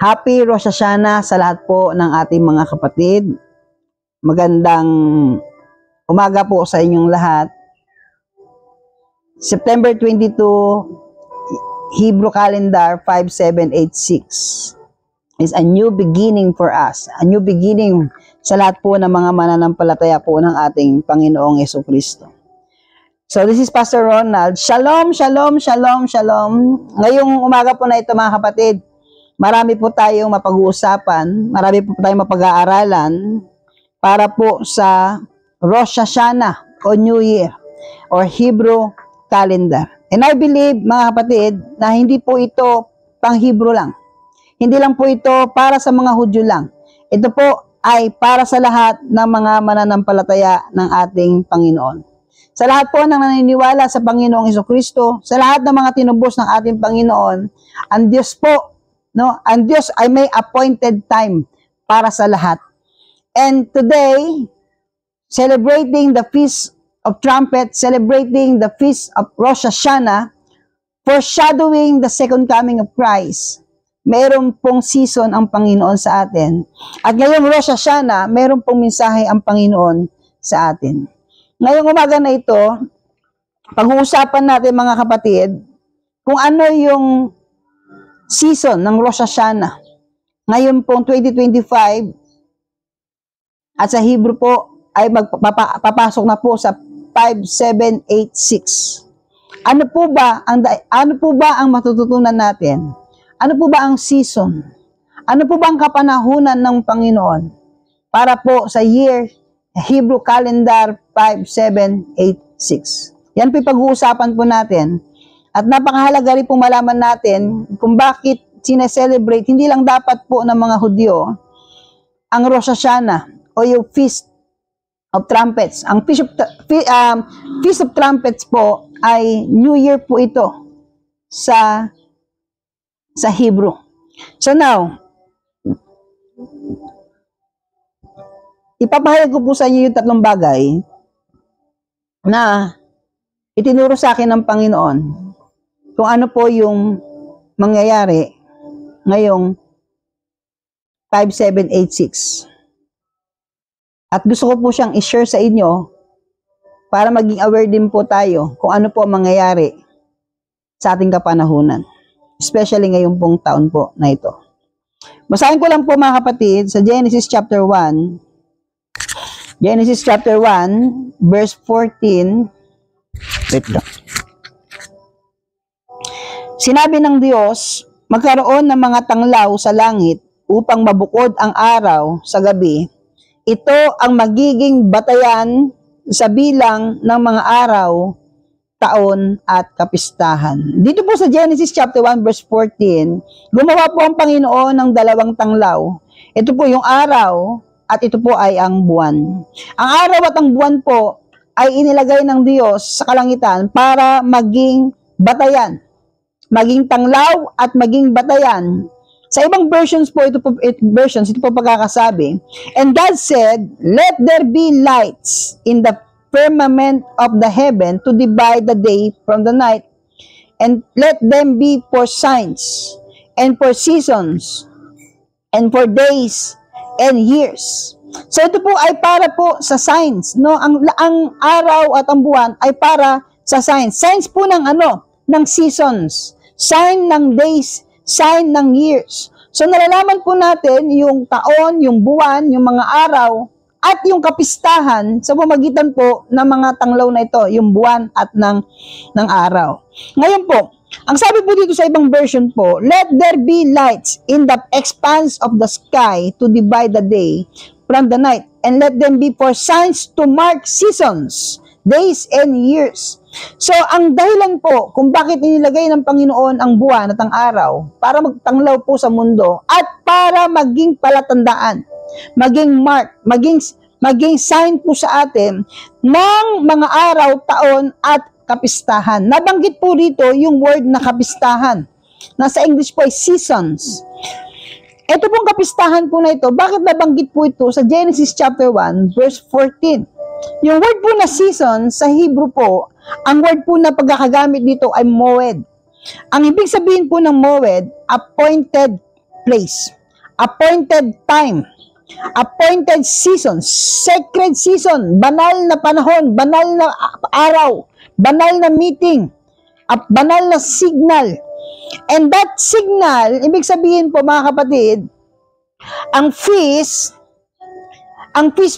Happy Rosh Hashanah sa lahat po ng ating mga kapatid. Magandang umaga po sa inyong lahat. September 22, Hebrew calendar 5786 is a new beginning for us. A new beginning sa lahat po ng mga mananampalataya po ng ating Panginoong Jesucristo. So this is Pastor Ronald. Shalom, shalom, shalom, shalom. Ngayong umaga po na ito mga kapatid, marami po tayong mapag-uusapan, marami po tayong mapag-aaralan para po sa Rosh Hashanah o New Year or Hebrew calendar. And I believe mga kapatid na hindi po ito pang Hebrew lang. Hindi lang po ito para sa mga Hudyo lang. Ito po ay para sa lahat ng mga mananampalataya ng ating Panginoon. Sa lahat po ng naniniwala sa Panginoong Jesucristo, sa lahat ng mga tinubos ng ating Panginoon, ang Diyos po, ang Diyos ay may appointed time para sa lahat. And today, celebrating the Feast of Trumpets, celebrating the Feast of Rosh Hashanah, foreshadowing the second coming of Christ, mayroon pong season ang Panginoon sa atin. At ngayong Rosh Hashanah, mayroon pong mensahe ang Panginoon sa atin. Ngayong umaga na ito, pag-uusapan natin mga kapatid, kung ano yung season ng Rosh Hashanah. Ngayon pong 2025, at sa Hebrew po, ay papasok na po sa 5786. Ano po ba ang matututunan natin? Ano po ba ang season? Ano po ba ang kapanahunan ng Panginoon para po sa year Hebrew calendar 5786? Yan po pag-uusapan po natin. At napakahalaga rin pong malaman natin kung bakit sineselebrate, hindi lang dapat po ng mga Hudyo, ang Rosh Hashanah o yung Feast of Trumpets. Ang Feast of Trumpets po ay New Year po ito sa Hebrew. So now, ipapahayag ko po sa inyo yung tatlong bagay na itinuro sa akin ng Panginoon kung ano po yung mangyayari ngayong 5786. At gusto ko po siyang i-share sa inyo para maging aware din po tayo kung ano po ang mangyayari sa ating kapanahunan. Especially ngayong pong taon po na ito. Basahin ko lang po mga kapatid sa Genesis chapter 1. Genesis chapter 1, verse 14. Wait lang. Sinabi ng Diyos, magkaroon ng mga tanglaw sa langit upang mabukod ang araw sa gabi. Ito ang magiging batayan sa bilang ng mga araw, taon at kapistahan. Dito po sa Genesis chapter 1 verse 14, gumawa po ang Panginoon ng dalawang tanglaw. Ito po yung araw at ito po ay ang buwan. Ang araw at ang buwan po ay inilagay ng Diyos sa kalangitan para maging batayan. Maging tanglaw at maging batayan. Sa ibang versions po, ito po pagkakasabi. And God said, let there be lights in the firmament of the heaven to divide the day from the night, and let them be for signs, and for seasons, and for days, and years. So ito po ay para po sa signs, no? Ang araw at ang buwan ay para sa signs. Signs po ng ng seasons, sign ng days, sign ng years. So nalalaman po natin yung taon, yung buwan, yung mga araw, at yung kapistahan sa pamamagitan po ng mga tanglaw na ito, yung buwan at ng araw. Ngayon po, ang sabi po dito sa ibang version po, let there be lights in the expanse of the sky to divide the day from the night, and let them be for signs to mark seasons, days, and years. So, ang dahilan po kung bakit inilagay ng Panginoon ang buwan at ang araw para magtanglaw po sa mundo at para maging palatandaan, maging mark, maging sign po sa atin ng mga araw, taon at kapistahan. Nabanggit po dito yung word na kapistahan. Nasa English po ay seasons. Ito pong kapistahan po na ito, bakit nabanggit po ito sa Genesis chapter 1 verse 14? Yung word po na season sa Hebrew po, ang word po na pagkakagamit dito ay moed. Ang ibig sabihin po ng moed, appointed place, appointed time, appointed season, sacred season, banal na panahon, banal na araw, banal na meeting, at banal na signal. And that signal, ibig sabihin po mga kapatid, ang feast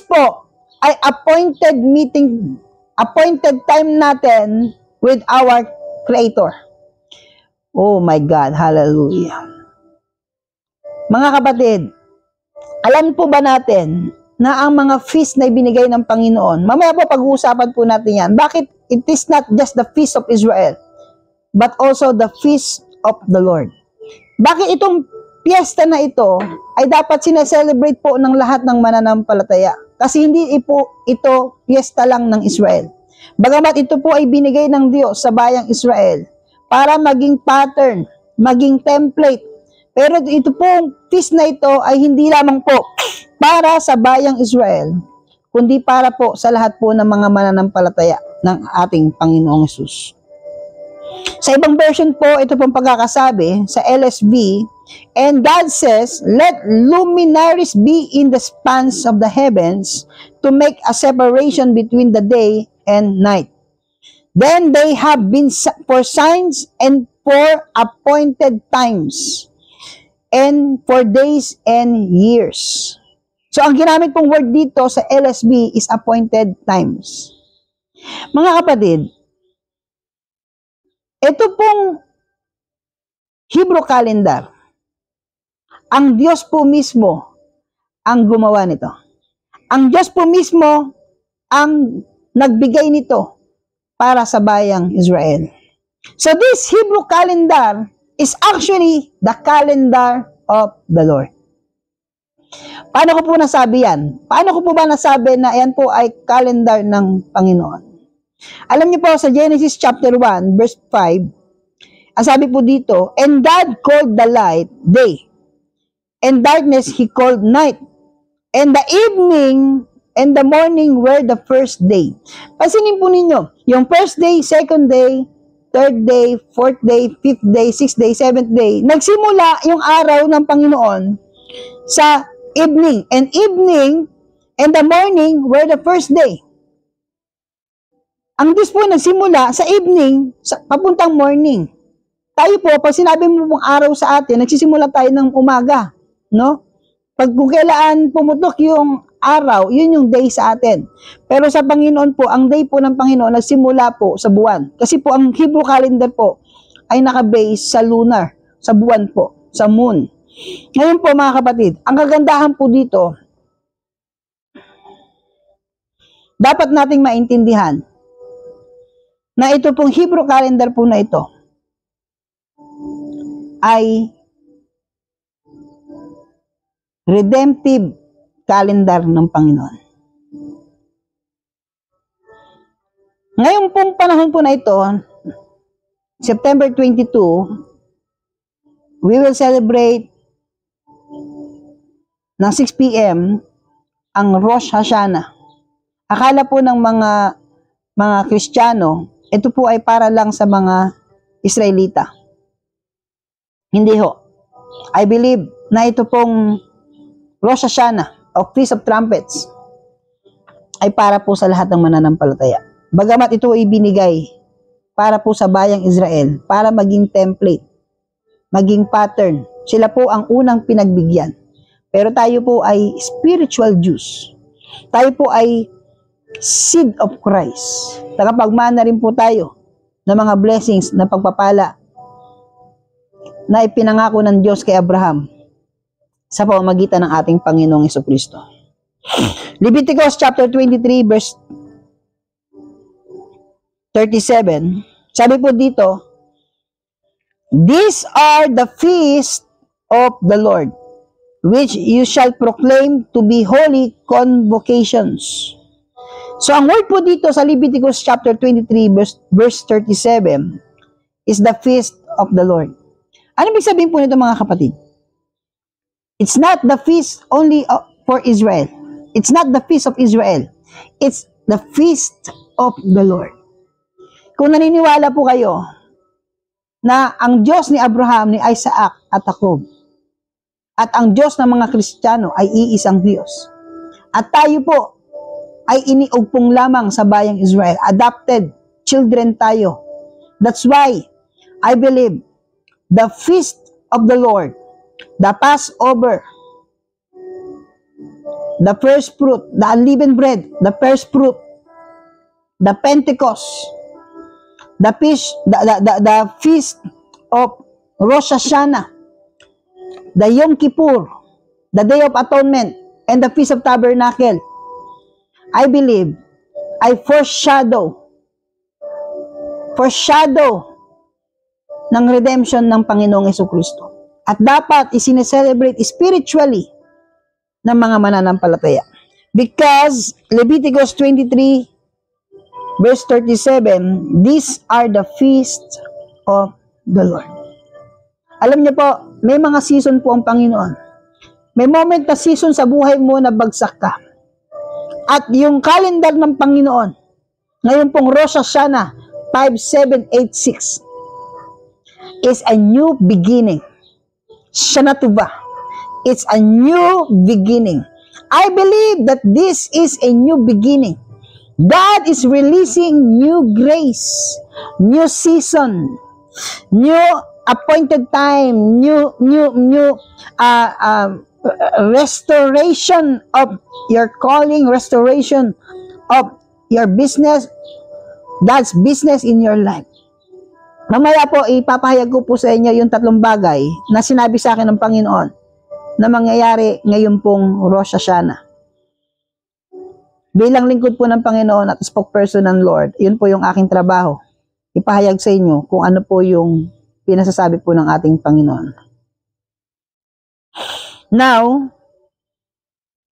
po ay appointed meeting, appointed time natin with our Creator. Oh my God, hallelujah. Mga kapatid, alam po ba natin na ang mga feast na ibinigay ng Panginoon, mamaya po pag-uusapan po natin yan, bakit it is not just the feast of Israel, but also the feast of the Lord. Bakit itong piyesta na ito ay dapat sineselebrate po ng lahat ng mananampalataya? Kasi hindi ito piyesta lang ng Israel. Bagamat ito po ay binigay ng Diyos sa bayang Israel para maging pattern, maging template. Pero ito pong feast na ito ay hindi lamang po para sa bayang Israel, kundi para po sa lahat po ng mga mananampalataya ng ating Panginoong Hesus. Sa ibang version po, ito pong pagkakasabi sa LSB, and God says, let luminaries be in the spans of the heavens to make a separation between the day and night. Then they have been for signs and for appointed times, and for days and years. So, ang ginamit pong word dito sa LSB is appointed times. Mga kapatid, ito pong Hebrew calendar, ang Diyos po mismo ang gumawa nito. Ang Diyos po mismo ang nagbigay nito para sa bayang Israel. So this Hebrew calendar is actually the calendar of the Lord. Paano ko po nasabi yan? Paano ko po ba nasabi na yan po ay calendar ng Panginoon? Alam niyo po sa Genesis chapter 1 verse 5, ang sabi po dito, and God called the light day, and darkness He called night, and the evening and the morning were the first day. Pansinin po ninyo, yung first day, second day, third day, fourth day, fifth day, sixth day, seventh day, nagsimula yung araw ng Panginoon sa evening, and the morning were the first day. Ang Diyos po nagsimula sa evening, papuntang morning. Tayo po, pag sinabi mo pong araw sa atin, nagsisimula tayo ng umaga, no? Pag kung kailan pumutok yung araw, yun yung day sa atin. Pero sa Panginoon po, ang day po ng Panginoon nagsimula po sa buwan. Kasi po ang Hebrew calendar po ay nakabase sa lunar, sa buwan po, sa moon. Ngayon po mga kapatid, ang kagandahan po dito, dapat nating maintindihan na ito pong Hebrew calendar po na ito ay redemptive calendar ng Panginoon. Ngayon pong panahon po na ito, September 22, we will celebrate ng 6 p.m. ang Rosh Hashanah. Akala po ng mga Kristiyano, ito po ay para lang sa mga Israelita. Hindi ho. I believe na ito pong Rosh Hashanah o Feast of Trumpets ay para po sa lahat ng mananampalataya. Bagamat ito ay binigay para po sa bayang Israel, para maging template, maging pattern. Sila po ang unang pinagbigyan. Pero tayo po ay spiritual Jews. Tayo po ay seed of Christ. Nakapagmana rin po tayo ng mga blessings na pagpapala na ipinangako ng Diyos kay Abraham sa pamamagitan ng ating Panginoong Jesucristo. Leviticus chapter 23 verse 37, sabi po dito, these are the feasts of the Lord, which you shall proclaim to be holy convocations. So ang word po dito sa Leviticus chapter 23 verse 37 is the feast of the Lord. Ano ibig sabihin po nito mga kapatid? It's not the feast only for Israel. It's not the feast of Israel. It's the feast of the Lord. Kung naniniwala po kayo na ang Diyos ni Abraham, ni Isaac at Jacob At ang Diyos ng mga Kristiyano ay iisang Diyos. At tayo po ay iniugpong lamang sa bayang Israel. Adopted children tayo. That's why I believe the feast of the Lord, the Passover, the first fruit, the unleavened bread, the first fruit, the Pentecost, the feast of Rosh Hashanah, the Yom Kippur, the Day of Atonement, and the Feast of Tabernacle, I believe, ay foreshadow ng redemption ng Panginoong Jesucristo. At dapat isineselebrate spiritually ng mga mananampalataya. Because Leviticus 23 verse 37, these are the feasts of the Lord. Alam niyo po, may mga season po ang Panginoon. May moment na season sa buhay mo na bagsak ka. At yung calendar ng Panginoon, ngayon pong Rosh Hashanah 5786, is a new beginning. Shana Tova. It's a new beginning. I believe that this is a new beginning. God is releasing new grace, new season, new appointed time, new restoration of your calling, restoration of your business, God's business in your life. Mamaya po, ipapahayag ko po sa inyo yung 3 bagay na sinabi sa akin ng Panginoon na mangyayari ngayon pong Rosh Hashanah. Bilang lingkod po ng Panginoon at spokesperson ng Lord, yun po yung aking trabaho. Ipahayag sa inyo kung ano po yung pinasasabi po ng ating Panginoon. Now,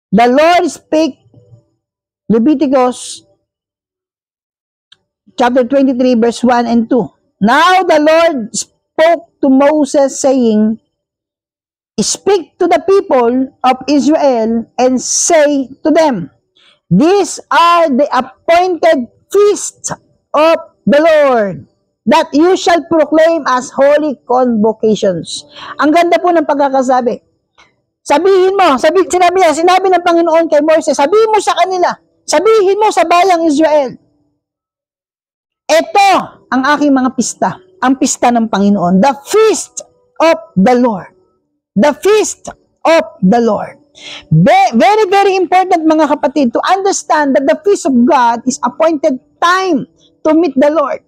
the Lord spake, Leviticus chapter 23 verse 1 and 2. Now the Lord spoke to Moses, saying, speak to the people of Israel and say to them, these are the appointed feasts of the Lord, that you shall proclaim as holy convocations. Ang ganda po ng pagkakasabi. Sabihin mo, sinabi ng Panginoon kay Moses, sabihin mo sa kanila, sabihin mo sa bayang Israel, ito ang aking mga pista, ang pista ng Panginoon, the feast of the Lord. The feast of the Lord. Very, very important mga kapatid to understand that the feast of God is appointed time to meet the Lord.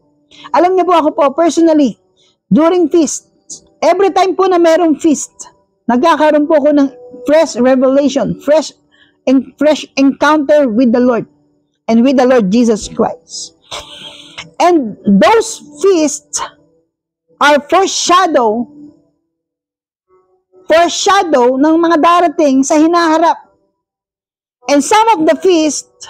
Alam niyo po ako po, personally, during feast, every time po na merong feast, nagkakaroon po ako ng fresh revelation, fresh encounter with the Lord and with the Lord Jesus Christ. And those feasts are foreshadow ng mga darating sa hinaharap. And some of the feasts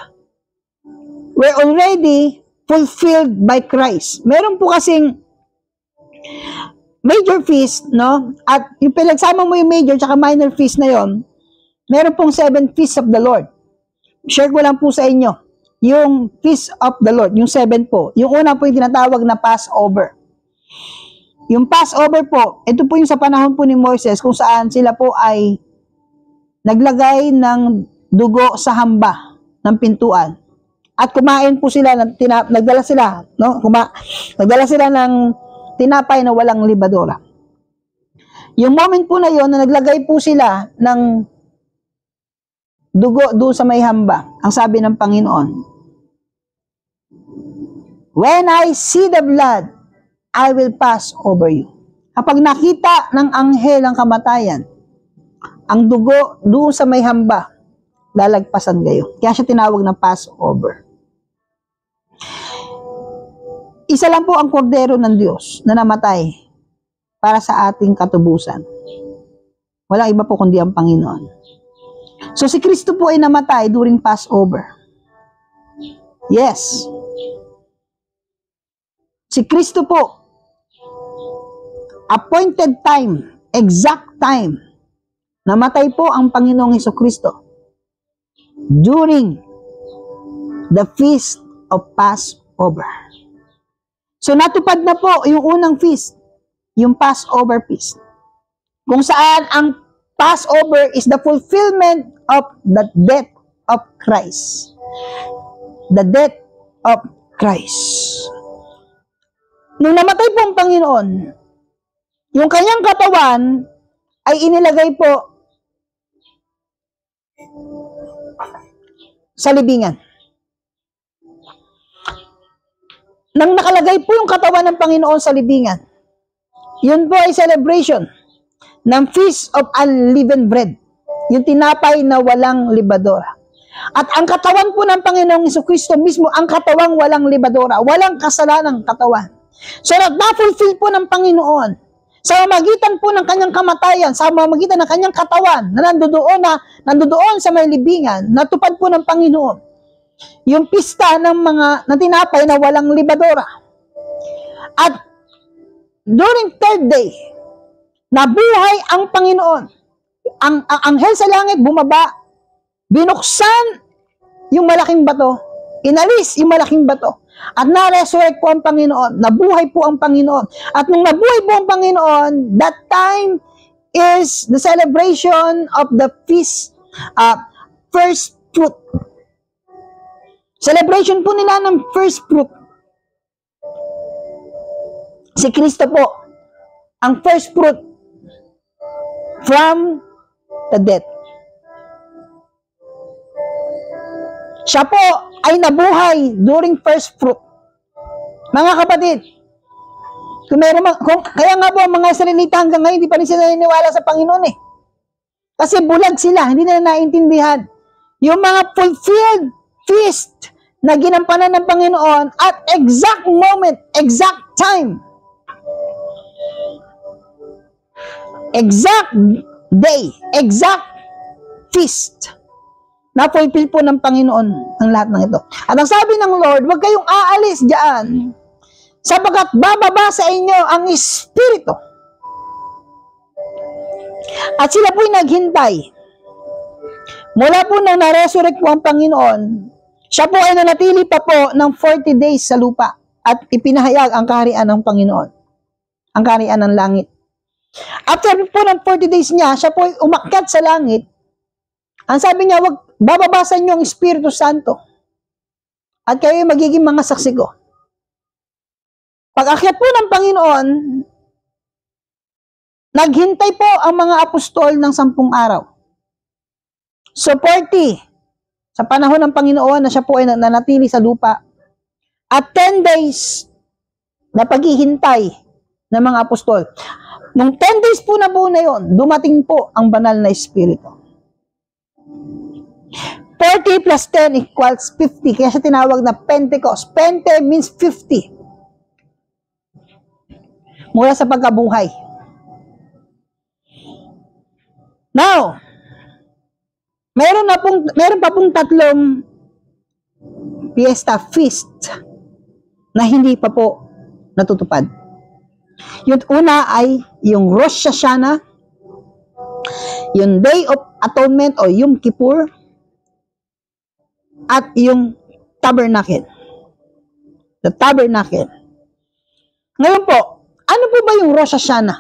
were already fulfilled by Christ. Meron po kasing major feast, no? At yung pinagsama mo yung major at minor feast na yon, meron pong 7 feasts of the Lord. Share ko lang po sa inyo yung feast of the Lord, yung 7 po. Yung una po yung tinatawag na Passover. Yung Passover po, ito po yung sa panahon po ni Moses kung saan sila po ay naglagay ng dugo sa hamba ng pintuan. At kumain po sila, nagdala sila ng tinapay na walang libadora. Yung moment po na yon na naglagay po sila ng dugo doon sa may hamba, ang sabi ng Panginoon, when I see the blood, I will pass over you. Kapag nakita ng anghel ang kamatayan, ang dugo doon sa may hamba, lalagpasan kayo. Kaya siya tinawag na Passover. Isa lang po ang kordero ng Diyos na namatay para sa ating katubusan. Walang iba po kundi ang Panginoon. So si Kristo po ay namatay during Passover. Yes. Si Kristo po, appointed time, exact time, namatay po ang Panginoong Jesucristo during the feast of Passover. So natupad na po yung unang feast, yung Passover feast, kung saan ang Passover is the fulfillment of the death of Christ. The death of Christ. Nung namatay po ang Panginoon, yung kanyang katawan ay inilagay po sa libingan. Nang nakalagay po yung katawan ng Panginoon sa libingan, yun po ay celebration ng Feast of Unleavened Bread, yung tinapay na walang libadora. At ang katawan po ng Panginoong Jesucristo mismo, ang katawang walang libadora, walang kasalanang katawan. So, na-fulfill po ng Panginoon sa magitan po ng kanyang kamatayan, sa magitan ng kanyang katawan, na nandoon sa may libingan, natupad po ng Panginoon yung pista ng mga tinapay na walang libadora. At during third day, nabuhay ang Panginoon. Ang anghel sa langit bumaba, binuksan yung malaking bato, inalis yung malaking bato, at na-resurrect po ang Panginoon, nabuhay po ang Panginoon. At nung nabuhay po ang Panginoon, that time is the celebration of the feast, first fruit. Celebration po nila ng first fruit. Si Kristo po, ang first fruit from the dead. Siya po ay nabuhay during first fruit. Mga kapatid, kaya nga po ang mga Israelita hanggang ngayon, hindi pa rin sila naniniwala sa Panginoon eh. Kasi bulag sila, hindi nila naintindihan. Yung mga fulfilled feast na ginampanan ng Panginoon at exact moment, exact time, exact day, exact feast, na-fulfill po ng Panginoon ang lahat ng ito. At ang sabi ng Lord, huwag kayong aalis diyan, sapagkat bababa sa inyo ang Espiritu. At sila po'y naghintay. Mula po nang na-resurrect po ang Panginoon, siya po ay nanatili pa po ng 40 days sa lupa at ipinahayag ang kaharian ng Panginoon, ang kaharian ng langit. After po ng 40 days niya, siya po ay umakyat sa langit. Ang sabi niya, wag bababasan niyo ang Espiritu Santo at kayo magiging mga saksi ko. Pag-akyat po ng Panginoon, naghintay po ang mga apostol ng 10 araw. So 40, sa panahon ng Panginoon na siya po ay nanatili sa lupa. At 10 days na paghihintay ng mga apostol. Nung 10 days po na yun, dumating po ang banal na Espiritu. 40 plus 10 equals 50. Kaya siya tinawag na Pentecost. Pente means 50. Mula sa pagkabuhay. Now, meron pa pong 3 fiesta, feast, na hindi pa po natutupad. Yung una ay yung Rosh Hashanah, yung Day of Atonement o Yom Kippur, at yung Tabernacle. The Tabernacle. Ngayon po, ano po ba yung Rosh Hashanah?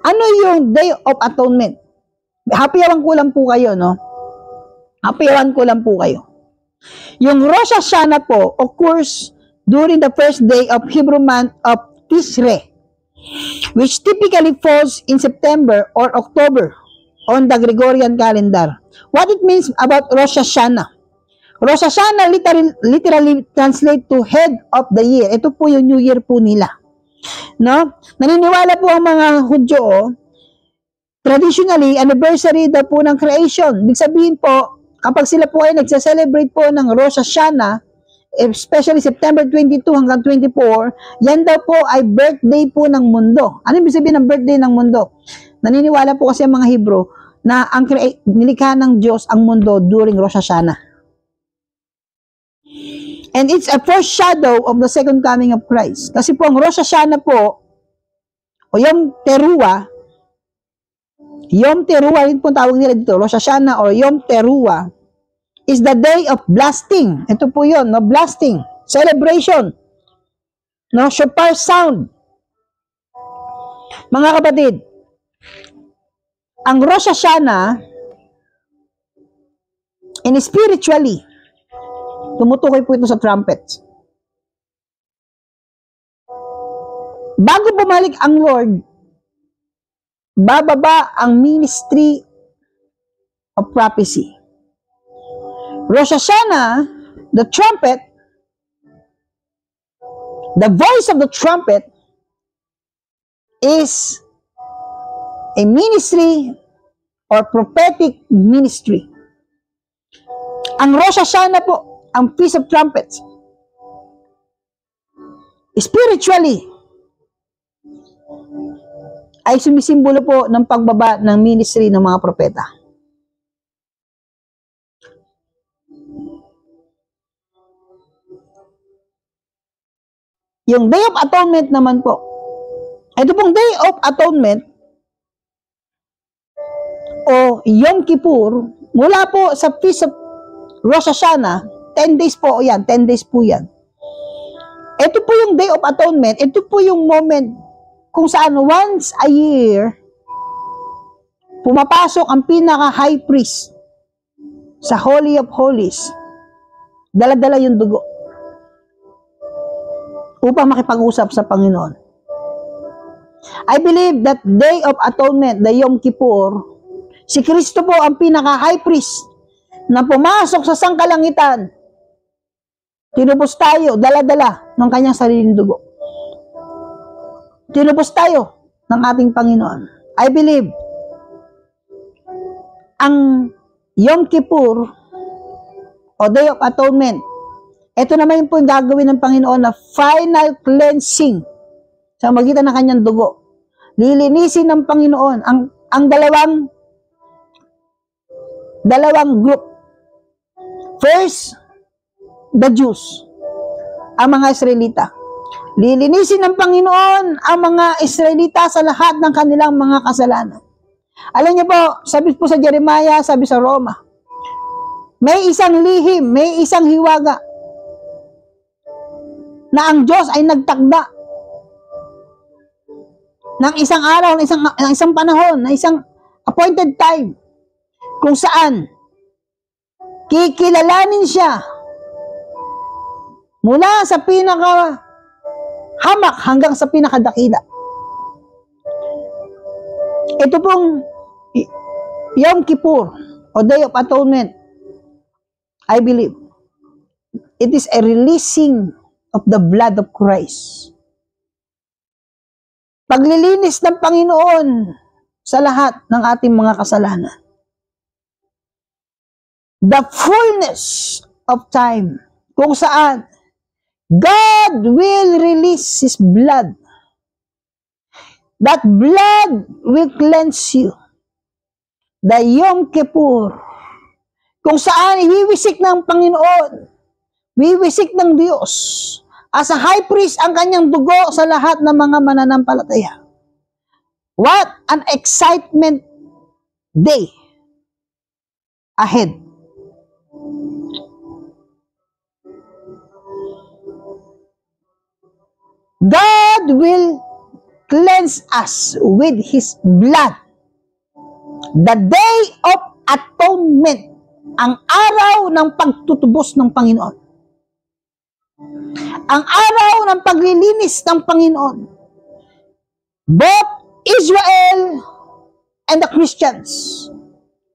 Ano yung Day of Atonement? Happy-awan ko lang po kayo, no? Happy-awan ko lang po kayo. Yung Rosh Hashanah po occurs during the first day of Hebrew month of Tishrei, which typically falls in September or October on the Gregorian calendar. What it means about Rosh Hashanah? Rosh Hashanah literally translate to head of the year. Ito po yung New Year po nila. No? Naniniwala po ang mga Hudyo, traditionally, anniversary daw po ng creation. Ibig sabihin po, kapag sila po ay nagsa-celebrate po ng Rosh Hashanah, especially September 22 hanggang 24, yan daw po ay birthday po ng mundo. Ano ibig sabihin ng birthday ng mundo? Naniniwala po kasi ang mga Hebrew na ang nilikha ng Diyos ang mundo during Rosh Hashanah. And it's a foreshadow of the second coming of Christ. Kasi po ang Rosh Hashanah po, o Yom Teruah rin po tawag nila dito, Rosh Hashanah or Yom Teruah, is the day of blasting. Ito po yun, no? Blasting. Celebration. No? Shofar sound. Mga kapatid, Ang Rosh Hashanah, and spiritually, tumutukoy po ito sa trumpet. Bago bumalik ang Lord, bababa ang ministry of prophecy. Rosh Hashanah, the trumpet, the voice of the trumpet is a ministry or prophetic ministry. Ang Rosh Hashanah po, ang Feast of Trumpets, spiritually, ay sumisimbolo po ng pagbaba ng ministry ng mga propeta. Yung Day of Atonement naman po, ito pong Day of Atonement o Yom Kippur, mula po sa Feast of Rosh Hashanah, 10 days po yan, 10 days po yan. Ito po yung Day of Atonement, ito po yung moment kung saan once a year, pumapasok ang pinaka-high priest sa Holy of Holies, dala-dala yung dugo, upang makipag-usap sa Panginoon. I believe that Day of Atonement, the Yom Kippur, si Kristo po ang pinaka-high priest na pumasok sa sangkalangitan. Tinubos tayo, dala-dala ng kanyang sariling dugo. Tinubos tayo ng ating Panginoon. I believe, ang Yom Kippur o Day of Atonement, ito naman po yung gagawin ng Panginoon na final cleansing sa magitan ng kanyang dugo. Lilinisin ng Panginoon ang dalawang group. First, the Jews, ang mga Israelita. Lilinisin ng Panginoon ang mga Israelita sa lahat ng kanilang mga kasalanan. Alam niyo po, sabi po sa Jeremiah, sabi sa Roma, may isang lihim, may isang hiwaga na ang Diyos ay nagtakda ng isang araw, ng isang panahon, ng isang appointed time, kung saan kikilalanin siya mula sa pinaka-hamak hanggang sa pinakadakila. Ito pong Yom Kippur o Day of Atonement, I believe, it is a releasing of the blood of Christ. Paglilinis ng Panginoon sa lahat ng ating mga kasalanan. The fullness of time, kung saan God will release His blood. That blood will cleanse you. The Yom Kippur, kung saan iwiwisik ng Panginoon, wiwisik ng Diyos, as a high priest ang kanyang dugo sa lahat ng mga mananampalataya. What an excitement day ahead. God will cleanse us with His blood. The Day of Atonement, ang araw ng pagtutubos ng Panginoon. Ang araw ng paglilinis ng Panginoon. Both Israel and the Christians.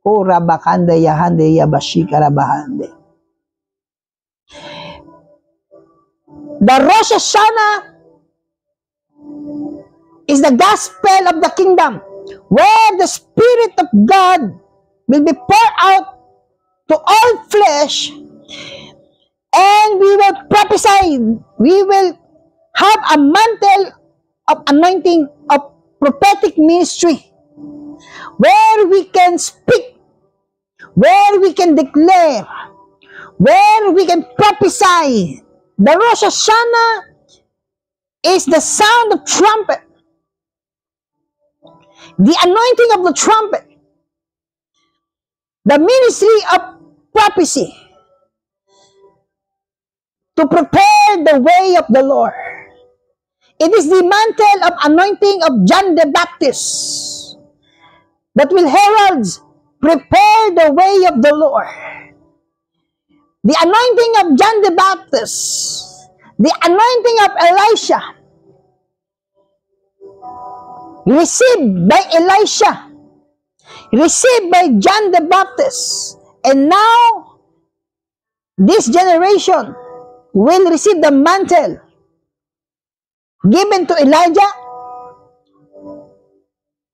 O rabakande yahande yabashika rabahande. The Rosh Hashanah is the gospel of the kingdom, where the Spirit of God will be poured out to all flesh, and we will prophesy. We will have a mantle of anointing of prophetic ministry, where we can speak, where we can declare, where we can prophesy. The Rosh Hashanah is the sound of trumpet, the anointing of the trumpet, the ministry of prophecy, to prepare the way of the Lord. It is the mantle of anointing of John the Baptist that will herald, prepare the way of the Lord. The anointing of John the Baptist, the anointing of Elisha, received by Elisha, received by John the Baptist, and now this generation will receive the mantle given to Elijah,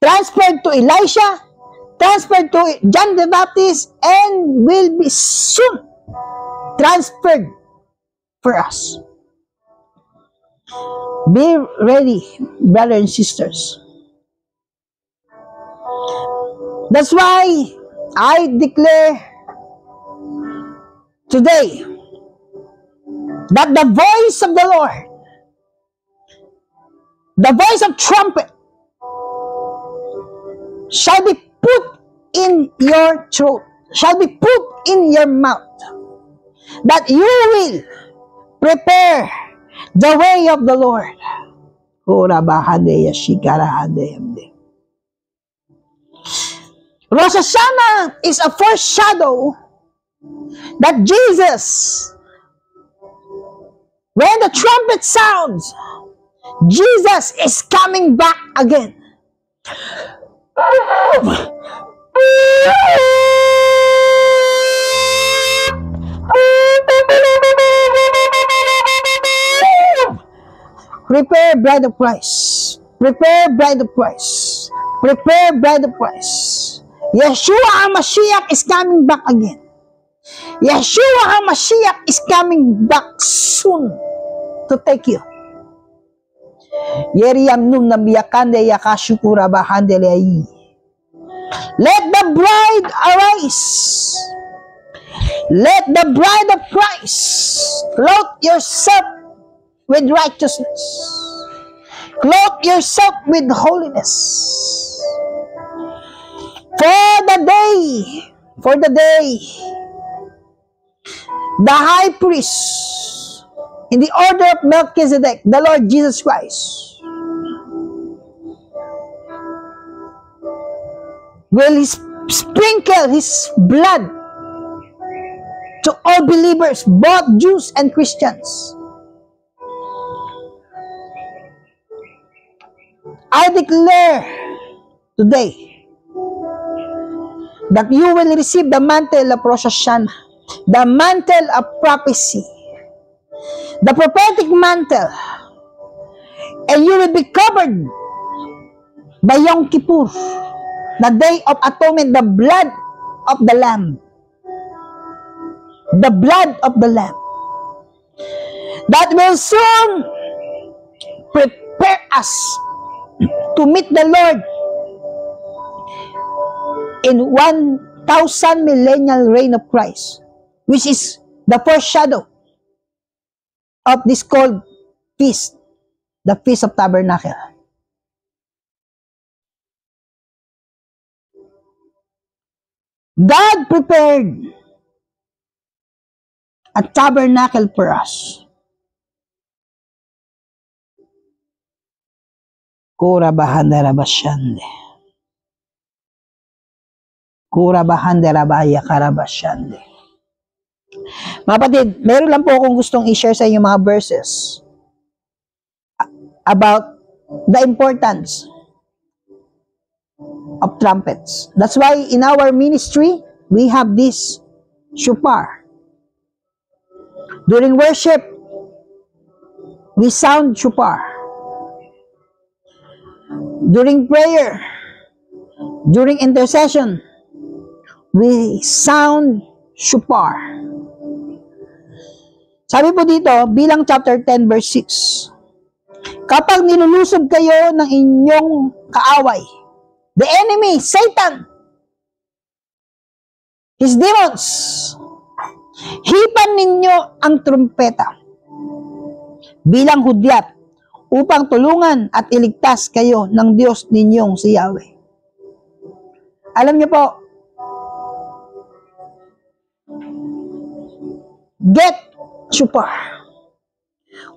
transferred to Elisha, transferred to John the Baptist, and will be soon transferred for us. Be ready, brothers and sisters. That's why I declare today that the voice of the Lord, the voice of trumpet, shall be put in your throat, shall be put in your mouth, that you will prepare the way of the Lord. Rosh Hashanah is a foreshadow that Jesus, when the trumpet sounds, Jesus is coming back again. Prepare bride of Christ. Prepare bride of Christ. Prepare bride of Christ. Yeshua HaMashiach is coming back again. Yeshua HaMashiach is coming back soon to take you. Yeriyam num nabiyakande yakashukura bahandelei. Let the bride arise. Let the bride of Christ clothe yourself with righteousness. Clothe yourself with holiness. For the day, the high priest in the order of Melchizedek, the Lord Jesus Christ, will sprinkle his blood to all believers, both Jews and Christians. I declare today that you will receive the mantle of Rosh Hashanah, the mantle of prophecy, the prophetic mantle, and you will be covered by Yom Kippur, the Day of Atonement, the blood of the Lamb. The blood of the Lamb that will soon prepare us to meet the Lord in 1,000 millennial reign of Christ, which is the foreshadow of this called feast, the Feast of Tabernacle. God prepared a tabernacle for us. Kura bahanda rabashande. Kura bahanda rabaya karabashande. Mga kapatid, meron lang po akong gustong i-share sa inyo mga verses about the importance of trumpets. That's why in our ministry, we have this shofar. During worship, we sound shofar. During prayer, during intercession, we sound shofar. Sabi po dito, bilang chapter 10 verse 6, kapag nilulusob kayo ng inyong kaaway, the enemy, Satan, his demons, hipan ninyo ang trumpeta bilang hudyat upang tulungan at iligtas kayo ng Diyos ninyong si Yahweh. Alam niyo po, get shofar.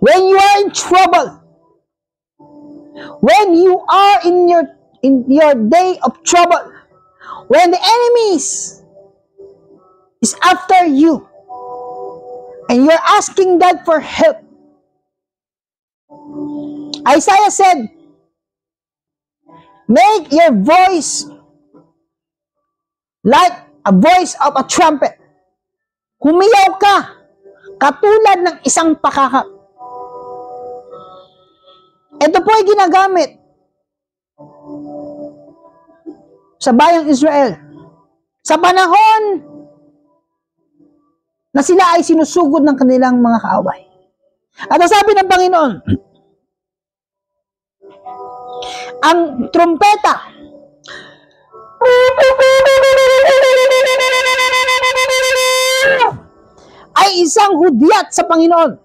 When you are in trouble, when you are in your day of trouble, When the enemies is after you, and you're asking God for help, Isaiah said, make your voice like a voice of a trumpet. Humiyaw ka, katulad ng isang pakakak. Ito po ay ginagamit sa bayang Israel sa panahon na sila ay sinusugod ng kanilang mga kaaway. At ang sabi ng Panginoon, ang trumpeta ay isang hudyat sa Panginoon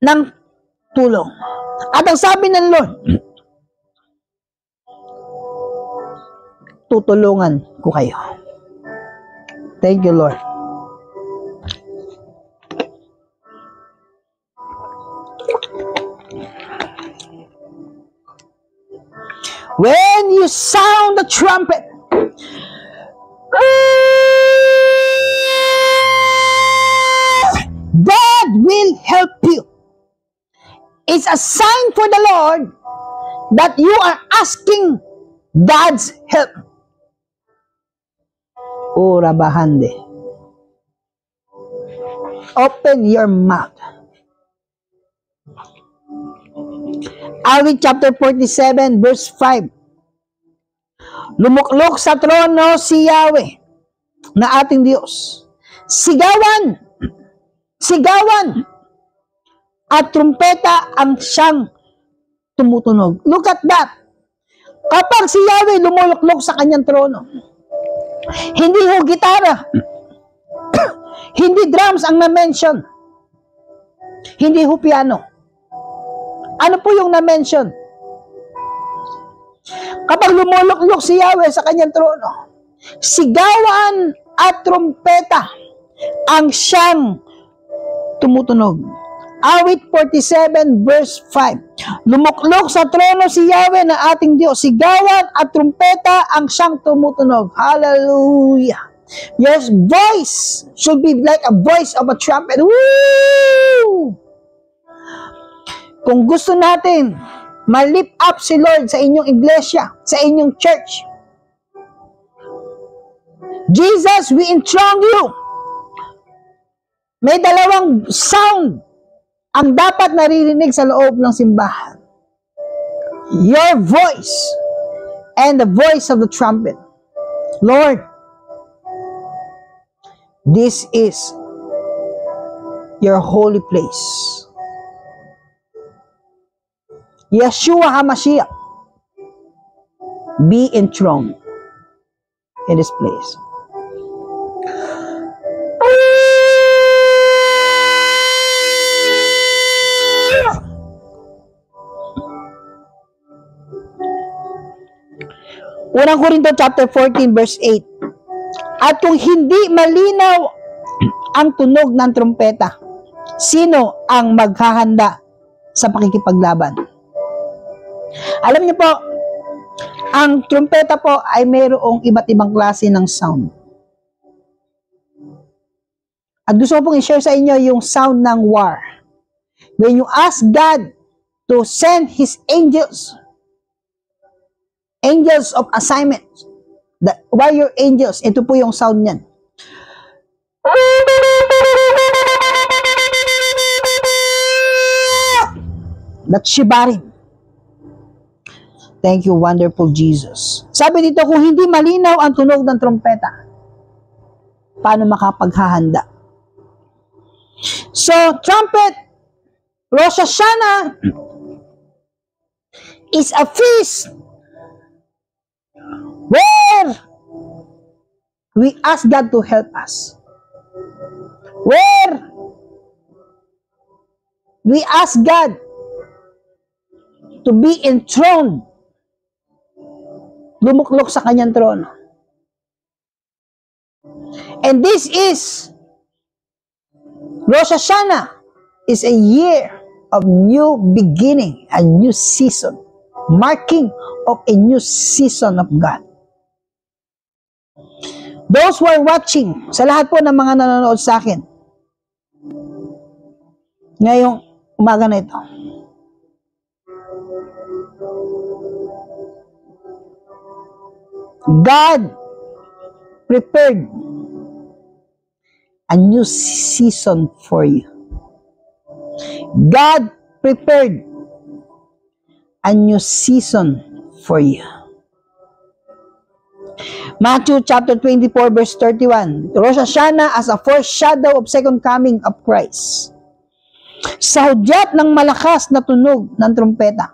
ng tulong. At ang sabi ng Lord, tutulungan ko kayo. Thank you, Lord. When you sound the trumpet, God will help you. It's a sign for the Lord that you are asking God's help. Ora bahande. Open your mouth. Awit chapter 47 verse 5. Lumuklok sa trono si Yahweh na ating Diyos. Sigawan, sigawan, at trumpeta ang siyang tumutunog. Look at that. Kapag si Yahweh lumuluklok sa kanyang trono, hindi ho gitara, hindi drums ang na-mention, hindi ho piano. Ano po yung na-mention? Kapag lumuluklok si Yahweh sa kanyang trono, sigawan at trumpeta ang siyang tumutunog. Awit 47 verse 5. Lumuklok sa trono si Yahweh na ating Diyos. Sigawan at trumpeta ang siyang tumutunog. Hallelujah. Your voice should be like a voice of a trumpet. Woo! Kung gusto natin ma-lift up si Lord sa inyong iglesia, sa inyong church, Jesus, we enthrone you. May dalawang sound ang dapat naririnig sa loob ng simbahan. Your voice and the voice of the trumpet. Lord, this is your holy place. Yeshua HaMashiach, be enthroned in this place. Unang Korinto chapter 14 verse 8. At kung hindi malinaw ang tunog ng trumpeta, sino ang maghahanda sa pakikipaglaban? Alam niyo po, ang trumpeta po ay mayroong iba't ibang klase ng sound. At gusto ko pong i-share sa inyo yung sound ng war. When you ask God to send His angels, angels of assignment, the warrior angels, ito po yung sound niyan. That's shibaring. Thank you, wonderful Jesus. Sabi dito, kung hindi malinaw ang tunog ng trompeta, paano makapaghahanda? So, trumpet, Rosh Hashanah, is a feast where we ask God to help us. Where we ask God to be enthroned, lumuklok sa kanyang trono. And this is Rosh Hashanah is a year of new beginning, a new season, marking of a new season of God. Those who are watching, sa lahat po ng mga nanonood sa akin, ngayong umaga na ito, God prepared a new season for you. God prepared a new season for you. Matthew chapter 24 verse 31. Rosh Hashanah as a foreshadow of second coming of Christ. Sa hudyat ng malakas na tunog ng trumpeta,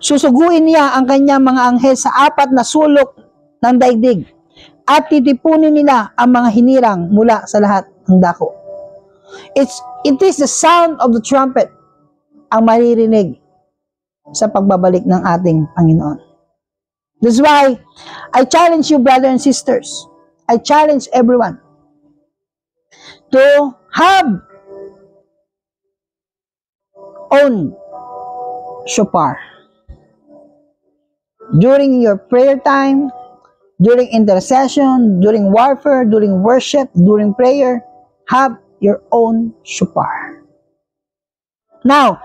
susuguin niya ang kanyang mga anghel sa apat na sulok ng daigdig at titipunin nila ang mga hinirang mula sa lahat ng dako. It is the sound of the trumpet ang maririnig sa pagbabalik ng ating Panginoon. That's why I challenge you, brothers and sisters. I challenge everyone to have own shofar. During your prayer time, during intercession, during warfare, during worship, during prayer, have your own shofar. Now,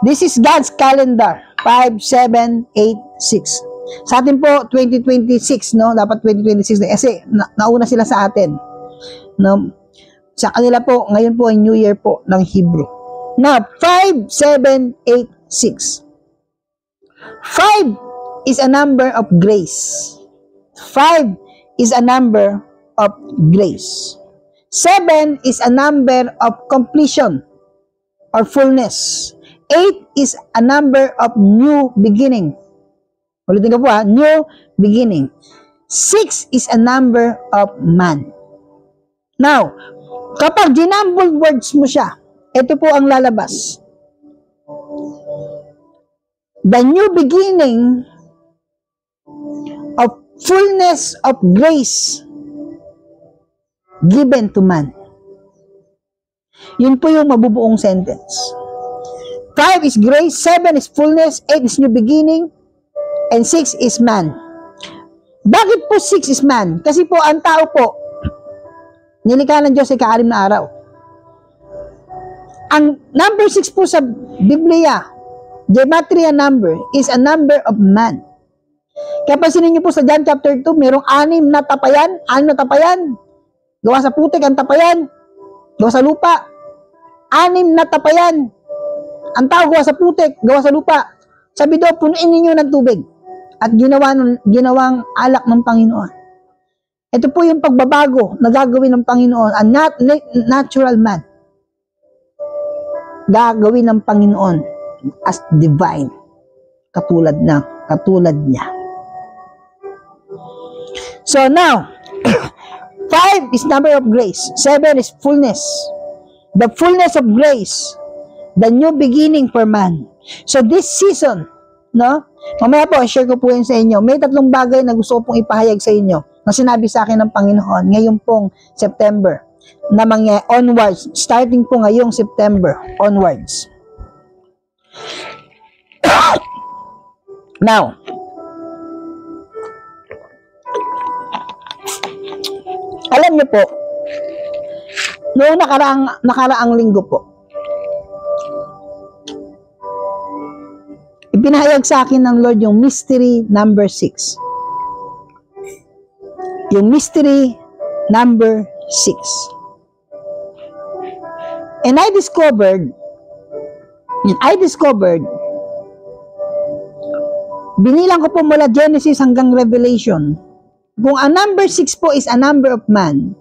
this is God's calendar, 5, 7, 8, 6. Sa atin po, 2026, no? Dapat 2026 na. Kasi, nauna sila sa atin. No? Sa kanila po, ngayon po ay New Year po ng Hebrew. Now, 5, 7, 8, 6. 5 is a number of grace. 5 is a number of grace. 7 is a number of completion or fullness. 8 is a number of new beginning. Ulitin ko po new beginning. 6 is a number of man. Now, kapag ginumbled words mo siya, ito po ang lalabas. The new beginning of fullness of grace given to man. Yun po yung mabubuong sentence. 5 is grace, 7 is fullness, 8 is new beginning, and 6 is man. Bakit po 6 is man? Kasi po ang tao po, nilikha ng Diyos ay ka-6 na araw. Ang number 6 po sa Biblia, gematria number, is a number of man. Kaya pansinin niyo po sa John chapter 2, mayroong 6 na tapayan, 6 na tapayan. Gawa sa putik ang tapayan, gawa sa lupa. 6 na tapayan. Ang tao gawa sa putik, gawa sa lupa. Sabi daw, punuin ninyo ng tubig. At ginawang alak ng Panginoon. Ito po yung pagbabago na gagawin ng Panginoon, a natural man. Gagawin ng Panginoon as divine. Katulad niya. So now, 5 is number of grace. 7 is fullness. The fullness of grace. The new beginning for man. So this season, no? Mamaya po, share ko po yun sa inyo. May 3 bagay na gusto ko pong ipahayag sa inyo na sinabi sa akin ng Panginoon ngayon pong September na onwards, starting po ngayong September onwards. Now, alam niyo po, noong nakaraang linggo po, ipinahayag sa akin ng Lord yung mystery number 6. Yung mystery number 6. And I discovered, binilang ko po mula Genesis hanggang Revelation, kung ang number 6 po is a number of man.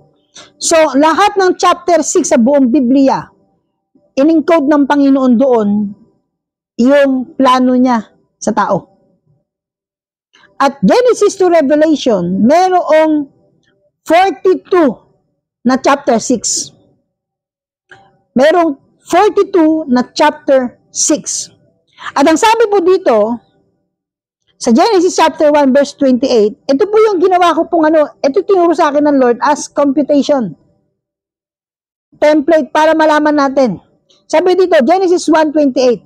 So, lahat ng chapter 6 sa buong Biblia, in-encode ng Panginoon doon, yung plano niya sa tao. At Genesis to Revelation, merong 42 na chapter 6. Merong 42 na chapter 6. At ang sabi po dito, sa Genesis chapter 1 verse 28, ito po yung ginawa ko pong ito tinuro sa akin ng Lord as computation. Template para malaman natin. Sabi dito, Genesis 1:28,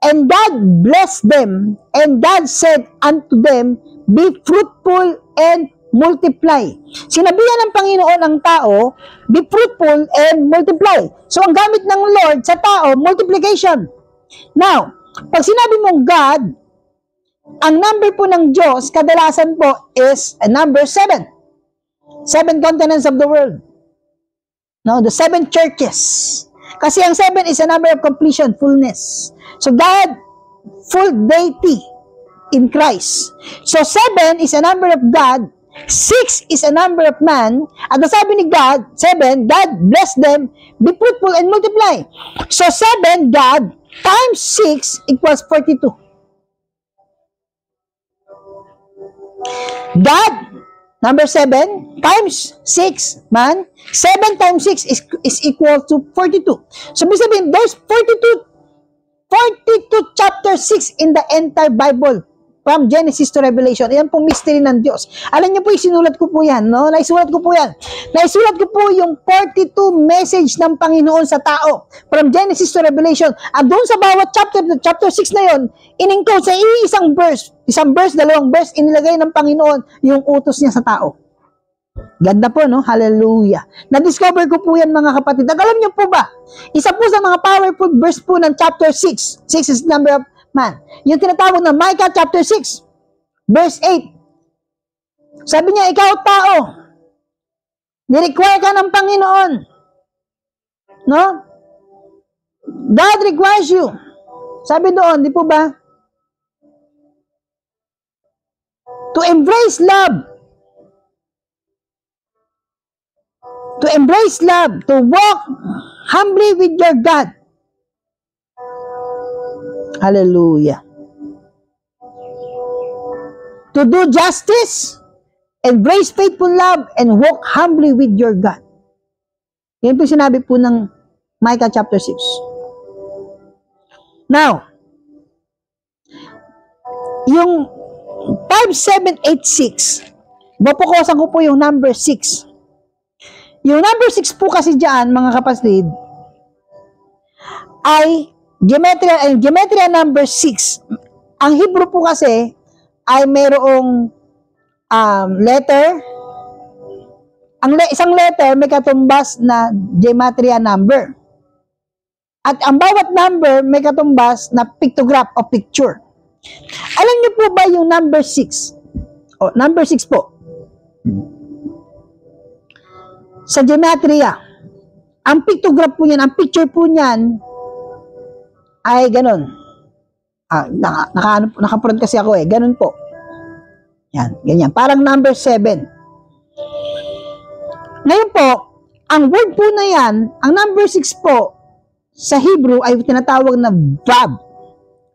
and God blessed them, and God said unto them, be fruitful and multiply. Sinabihan ng Panginoon ang tao, be fruitful and multiply. So, ang gamit ng Lord sa tao, multiplication. Now, pag sinabi mong God, ang number po ng Diyos, kadalasan po is a number 7. 7 continents of the world. No, the 7 churches. Kasi ang 7 is a number of completion, fullness. So, God, full deity in Christ. So, 7 is a number of God, 6 is a number of man, at the sabi ni God, 7, God bless them, be fruitful and multiply. So, 7, God, times 6 equals 42. God, number 7, times 6, man, 7 times 6 is equal to 42. So, ibig sabihin, there's 42 chapter 6 in the entire Bible. From Genesis to Revelation. Yan po mystery ng Diyos. Alam niyo po, isinulat ko po yan. No? Naisulat ko po yan. Naisulat ko po yung 42 message ng Panginoon sa tao. From Genesis to Revelation. At doon sa bawat chapter 6 na yon, in-encode sa isang verse, dalawang verse, inilagay ng Panginoon yung utos niya sa tao. Ganda po, no? Hallelujah. Na-discover ko po yan, mga kapatid. At alam niyo po ba, isa po sa mga powerful verse po ng chapter 6. 6 is number of man. Yung tinatawag na Micah chapter 6, verse 8. Sabi niya, ikaw tao, ni-require ka ng Panginoon. No? God requires you. Sabi doon, di po ba? To embrace love. To embrace love. To walk humbly with your God. Hallelujah. To do justice, embrace faithful love, and walk humbly with your God. Yan po sinabi po ng Micah chapter 6. Now, yung 5786, mapukusan ko po yung number 6. Yung number 6 po kasi dyan, mga kapatid, ay gematria number 6. Ang Hebrew po kasi ay mayroong letter. Isang letter may katumbas na gematria number. At ang bawat number may katumbas na pictograph o picture. Alam niyo po ba yung number 6? Number 6 po. Sa gematria, ang pictograph po niyan, ang picture po niyan, ay ganun. Nakapront kasi ako ganun po. Yan, ganyan. Parang number 7. Ngayon po, ang word po na yan, ang number 6 po, sa Hebrew ay tinatawag na vav.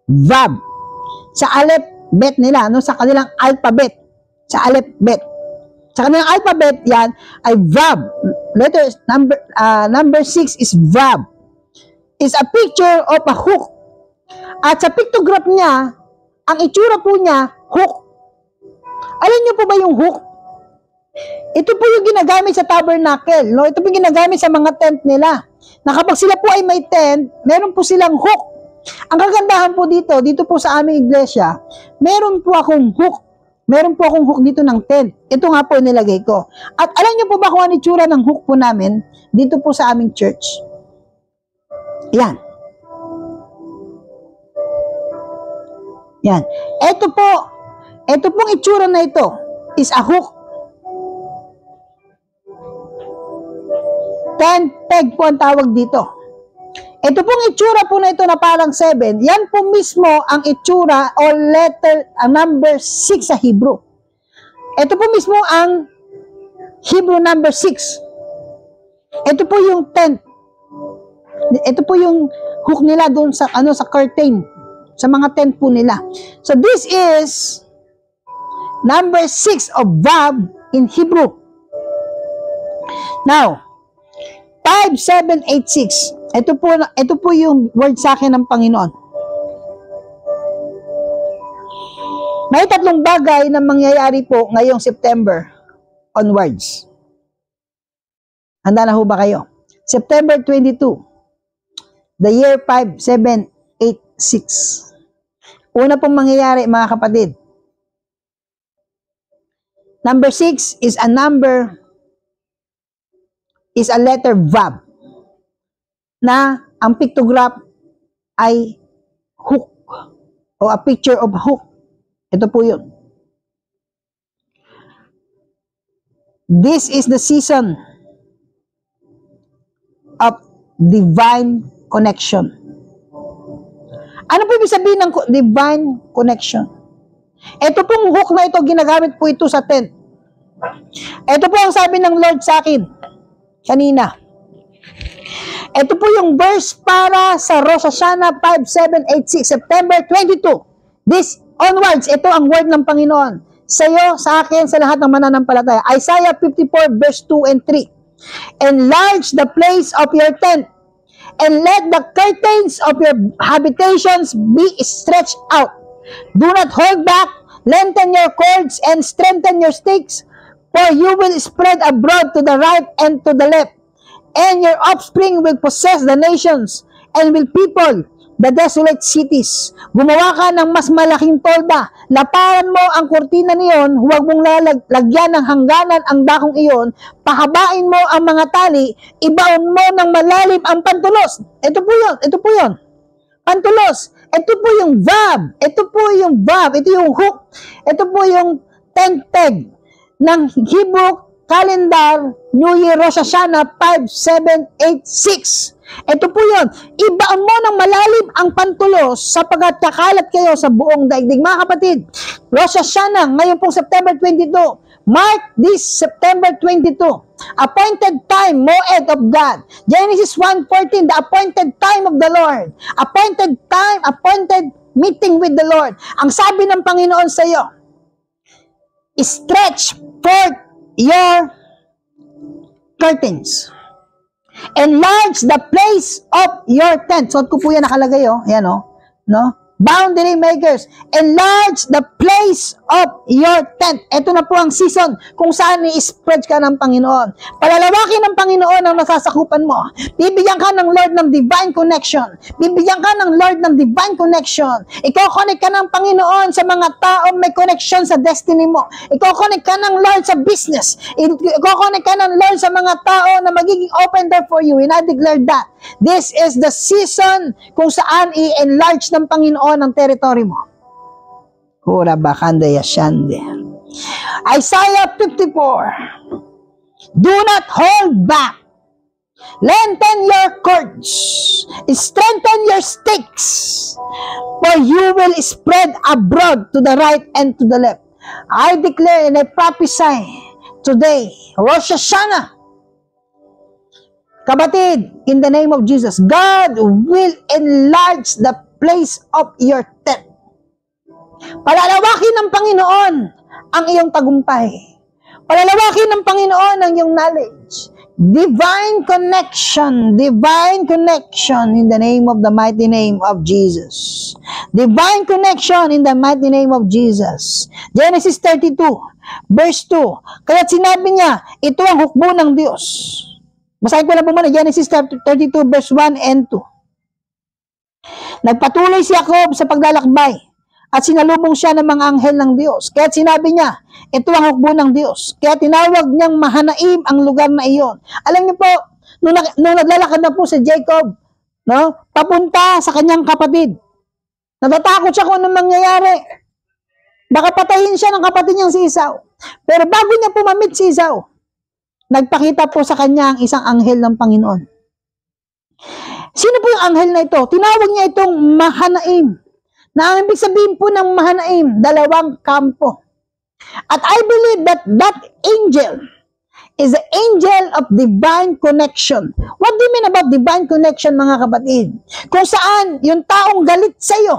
Vav. Sa alphabet nila, no? Sa kanilang alphabet. Sa alphabet. Sa kanilang alphabet, yan, ay vav. Letter, number 6 is vav. Is a picture of a hook. At sa pictograph niya, ang itsura po niya, hook. Alam niyo po ba yung hook? Ito po yung ginagamit sa tabernacle. No? Ito po yung ginagamit sa mga tent nila. Na kapag sila po ay may tent, meron po silang hook. Ang kagandahan po dito po sa aming iglesia, meron po akong hook. Meron po akong hook dito ng tent. Ito nga po nilagay ko. At alam niyo po ba kung ano itsura ng hook po namin dito po sa aming church? Yan. Yan. Ito pong itsura na ito is a hook. 10 peg po ang tawag dito. Ito pong itsura po na ito na parang 7, yan po mismo ang itsura o letter, ang number 6 sa Hebrew. Ito po mismo ang Hebrew number 6. Ito po yung tent. Ito po yung hook nila doon sa sa curtain, sa mga tent po nila. So this is number 6 of Vav in Hebrew. Now, 5786. Ito po yung word sa akin ng Panginoon. May 3 bagay na mangyayari po ngayong September onwards. Handa na ho ba kayo? September 22, the year 5786. Una pong mangyayari, mga kapatid. Number 6 is a letter VAB na ang pictograph ay hook o a picture of hook. Ito po yun. This is the season of divine connection. Ano po ibig sabihin ng divine connection? Ito pong hook na ito, ginagamit po ito sa tent. Ito po ang sabi ng Lord sa akin kanina. Ito po yung verse para sa Rosh Hashanah 5786, September 22. This onwards, ito ang word ng Panginoon. Sa iyo, sa akin, sa lahat ng mananampalataya. Isaiah 54 verse 2 and 3. Enlarge the place of your tent, and let the curtains of your habitations be stretched out. Do not hold back, lengthen your cords, and strengthen your stakes, for you will spread abroad to the right and to the left, and your offspring will possess the nations, and will people the desolate cities. Gumawa ka ng mas malaking tolda, laparan mo ang kurtina niyon, huwag mong lagyan ng hangganan ang dakong iyon, pahabain mo ang mga tali, ibaon mo ng malalim ang pantulos. Ito po yun. Pantulos. Ito po yung verb. Ito yung hook. Ito po yung tent peg ng Hebrew calendar New Year Rosh Hashanah 5786. Ito po yun. Ibaon mo ng malalim ang pantulos sapagat kakalat kayo sa buong daigdig. Mga kapatid, Rosh Hashanah ngayon pong September 22. Mark this September 22. Appointed time, moed of God. Genesis 1:14, the appointed time of the Lord. Appointed time, appointed meeting with the Lord. Ang sabi ng Panginoon sa iyo, stretch forth your curtains. Enlarge the place of your tent. So, ko po yan nakalagay, Yan, no? Boundary makers. Enlarge the place of your tent. Ito na po ang season kung saan i-spread ka ng Panginoon. Palalawakin ng Panginoon ang nasasakupan mo. Bibigyan ka ng Lord ng divine connection. Bibigyan ka ng Lord ng divine connection. Iko-connect ka ng Panginoon sa mga taong may connection sa destiny mo. Iko-connect ka ng Lord sa business. Iko-connect ka ng Lord sa mga tao na magiging open door for you. And I declare that this is the season kung saan i-enlarge ng Panginoon ang territory mo. Hura bakanda yashande. Isaiah 54. Do not hold back. Lengthen your cords. Strengthen your stakes. For you will spread abroad to the right and to the left. I declare and I prophesy today, Rosh Hashanah, kapatid, in the name of Jesus, God will enlarge the place of your tent. Palalawakin ng Panginoon ang iyong tagumpay. Palalawakin ng Panginoon ang iyong knowledge. Divine connection in the name of the mighty name of Jesus. Divine connection in the mighty name of Jesus. Genesis 32, verse 2. Kaya sinabi niya, ito ang hukbo ng Diyos. Basahin ko na po muna, Genesis 32, verse 1 and 2. Nagpatuloy si Jacob sa paglalakbay at sinalubong siya ng mga anghel ng Diyos. Kaya sinabi niya, ito ang hukbo ng Diyos. Kaya tinawag niyang Mahanaim ang lugar na iyon. Alam niyo po, nung naglalakad na po si Jacob, papunta sa kanyang kapatid, natatakot siya kung anong mangyayari. Baka patayin siya ng kapatid niyang si Esau. Pero bago niya pumamit si Esau, nagpakita po sa kanya ang isang anghel ng Panginoon. Sino po yung anghel na ito? Tinawag niya itong Mahanaim. Na ang ibig sabihin po ng Mahanaim, dalawang kampo. At I believe that that angel is the angel of divine connection. What do you mean about divine connection, mga kapatid? Kung saan yung taong galit sa iyo,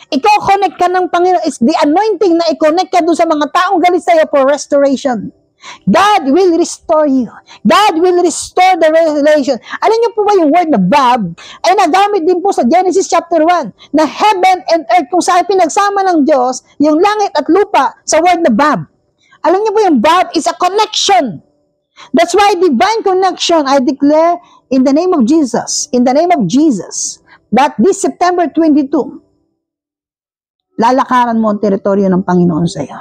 ikaw connect ka ng Panginoon. It's the anointing na i-connect ka doon sa mga taong galit sa iyo for restoration. God will restore you. God will restore the relation. Alam niyo po ba yung word na Bab ay nagamit din po sa Genesis chapter 1 na heaven and earth kung saan pinagsama ng Diyos yung langit at lupa sa word na Bab. Alam niyo po yung Bab is a connection. That's why divine connection, I declare in the name of Jesus, that this September 22, lalakaran mo ang teritoryo ng Panginoon sa iyo.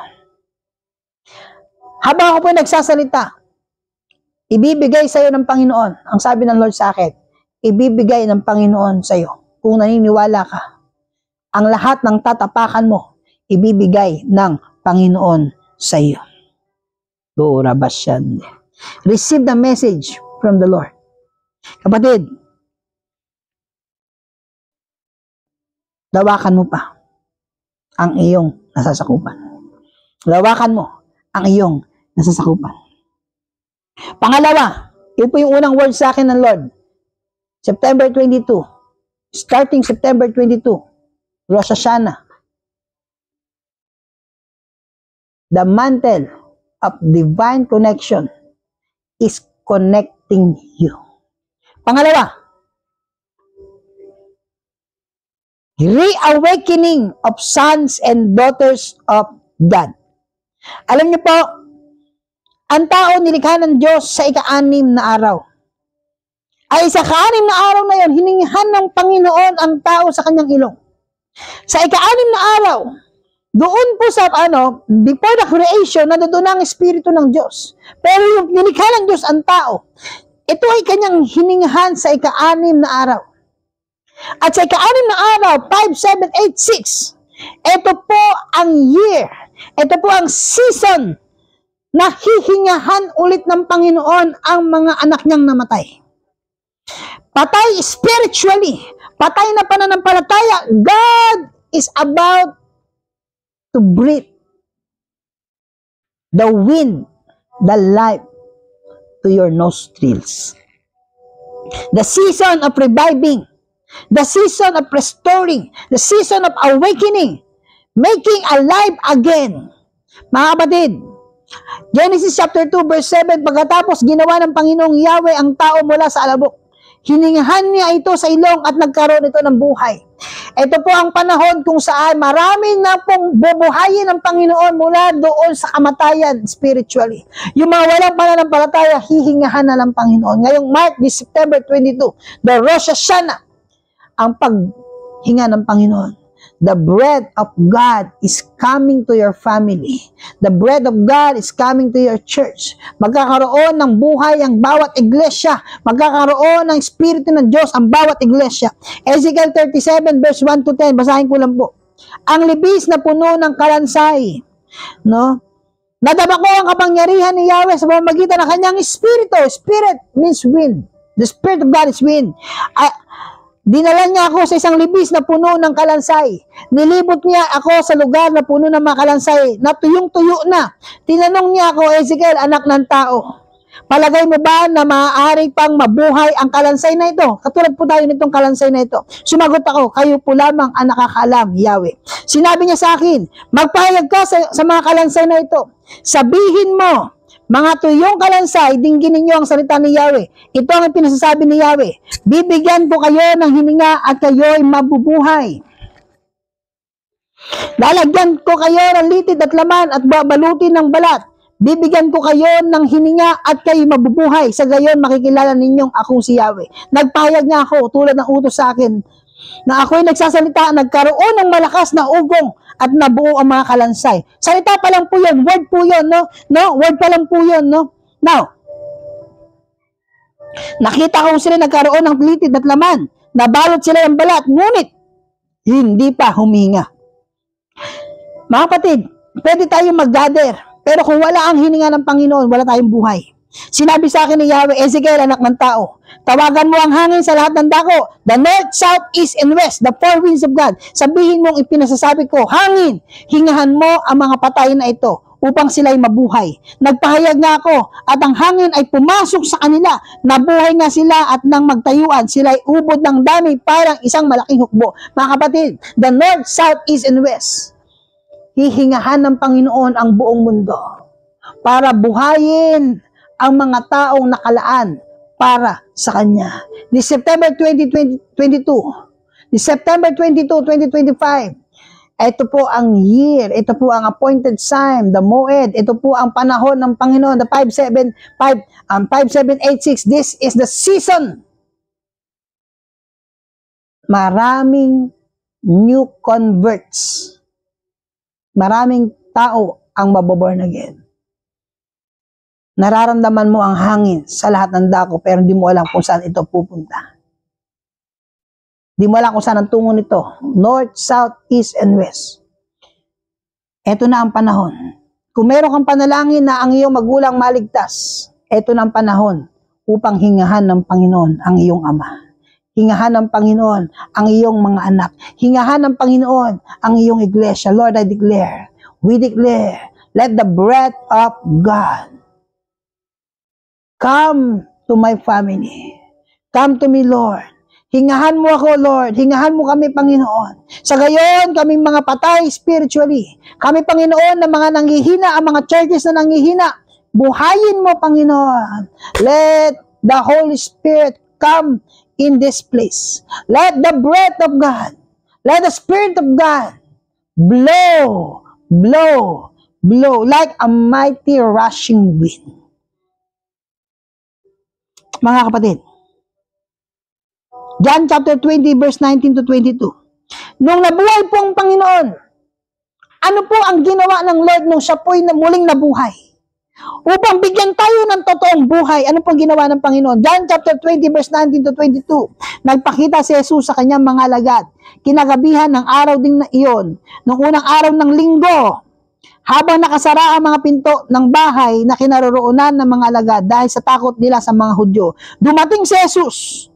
Habang ako po nagsasalita, ibibigay sa iyo ng Panginoon. Ang sabi ng Lord sa akin, ibibigay ng Panginoon sa iyo. Kung naniniwala ka, ang lahat ng tatapakan mo, ibibigay ng Panginoon sa iyo. Receive the message from the Lord. Kapatid, lawakan mo pa ang iyong nasasakupan. Lawakan mo ang iyong nasasakupan. Pangalawa, yun po yung unang word sa akin ng Lord. September 22. Starting September 22, Rosh Hashanah. The mantle of divine connection is connecting you. Pangalawa, reawakening of sons and daughters of God. Alam niyo po, ang tao nilikha ng Diyos sa ika-6 na araw. Ay sa ika-6 na araw na yon, hiningihan ng Panginoon ang tao sa kanyang ilong. Sa ika-6 na araw, doon po sa before the creation, nandoon ang Espiritu ng Diyos. Pero yung nilikha ng Diyos ang tao, ito ay kanyang hiningihan sa ika-6 na araw. At sa ika-6 na araw, 5, 7, 8, 6, ito po ang year, ito po ang season na hihingahan ulit ng Panginoon ang mga anak niyang namatay. Patay spiritually, patay na pananampalataya, God is about to breathe the wind, the life to your nostrils. The season of reviving, the season of restoring, the season of awakening, making alive again. Mga kapatid, Genesis chapter 2 verse 7, pagkatapos ginawa ng Panginoong Yahweh ang tao mula sa alabok, hiningahan niya ito sa ilong at nagkaroon ito ng buhay. Ito po ang panahon kung saan marami na pong bubuhayin ng Panginoon mula doon sa kamatayan spiritually. Yung mga walang pananampalataya, hihingahan na ng Panginoon. Ngayong March, September 22, the Rosh Hashanah, ang paghinga ng Panginoon. The breath of God is coming to your family. The breath of God is coming to your church. Magkakaroon ng buhay ang bawat iglesia. Magkakaroon ng Espiritu ng Diyos ang bawat iglesia. Ezekiel 37 verse 1 to 10, basahin ko lang po. Ang libis na puno ng kalansay, no? Nadama ko ang kapangyarihan ni Yahweh sa pamamagitan ng kanyang Espiritu. Spirit means wind. The Spirit of God is wind. Dinala niya ako sa isang libis na puno ng kalansay. Nilibot niya ako sa lugar na puno ng mga kalansay, na tuyong-tuyo na. Tinanong niya ako, Ezekiel, anak ng tao, palagay mo ba na maaari pang mabuhay ang kalansay na ito? Katulad po tayo nitong kalansay na ito. Sumagot ako, kayo po lamang ang nakakaalam, Yahweh. Sinabi niya sa akin, magpahayag ka sa mga kalansay na ito. Sabihin mo, mga tuyong kalansay, dinggin ninyo ang salita ni Yahweh. Ito ang pinasasabi ni Yahweh. Bibigyan ko kayo ng hininga at kayo'y mabubuhay. Lalagyan ko kayo ng litid at laman at babalutin ng balat. Bibigyan ko kayo ng hininga at kayo'y mabubuhay. Sa gayon, makikilala ninyong ako si Yahweh. Nagpahayag nga ako, tulad ng utos sa akin, na ako'y nagsasalita, nagkaroon ng malakas na ugong at nabuo ang mga kalansay. Salita pa lang po yun, word po yun, no? Word pa lang po yun, no? Now, nakita ko sila nagkaroon ng litid at laman, nabalot sila ng balat, ngunit hindi pa huminga. Mga kapatid, pwede tayong mag-gather, pero kung wala ang hininga ng Panginoon, wala tayong buhay. Sinabi sa akin ni Yahweh, Ezekiel, anak ng tao, tawagan mo ang hangin sa lahat ng dako, the north, south, east, and west, the four winds of God. Sabihin mong ipinasasabi ko, hangin, hingahan mo ang mga patay na ito upang sila'y mabuhay. Nagpahayag nga ako at ang hangin ay pumasok sa kanila. Nabuhay nga sila at nang magtayuan, sila'y ubod ng dami parang isang malaking hukbo. Mga kapatid, the north, south, east, and west, hihingahan ng Panginoon ang buong mundo para buhayin ang mga taong nakalaan para sa Kanya. This September 2022, this September 22, 2025, ito po ang year, ito po ang appointed time, the Moed, ito po ang panahon ng Panginoon, the 5786, this is the season. Maraming new converts, maraming tao ang maboborn again. Nararamdaman mo ang hangin sa lahat ng dako pero hindi mo alam kung saan ito pupunta. Hindi mo alam kung saan ang tungo nito. North, South, East, and West. Ito na ang panahon. Kung meron kang panalangin na ang iyong magulang maligtas, ito na ang panahon upang hingahan ng Panginoon ang iyong ama. Hingahan ng Panginoon ang iyong mga anak. Hingahan ng Panginoon ang iyong iglesia. Lord, I declare, we declare, let the breath of God come to my family. Come to me, Lord. Hingahan mo ako, Lord. Hingahan mo kami, Panginoon. Sa gayon, kaming mga patay spiritually. Kami, Panginoon, na mga nanghihina, ang mga churches na nanghihina. Buhayin mo, Panginoon. Let the Holy Spirit come in this place. Let the breath of God, let the Spirit of God blow, blow, blow like a mighty rushing wind. Mga kapatid, John chapter 20 verse 19 to 22. Nung nabuhay po ang Panginoon, ano po ang ginawa ng Lord nung siya po'y muling nabuhay? Upang bigyan tayo ng totoong buhay, ano pong ginawa ng Panginoon? John chapter 20 verse 19 to 22. Nagpakita si Jesus sa kanyang mga alagad. Kinagabihan ng araw din na iyon, nung unang araw ng linggo, habang nakasara ang mga pinto ng bahay na kinaroroonan ng mga alagad dahil sa takot nila sa mga Hudyo, dumating si Jesus.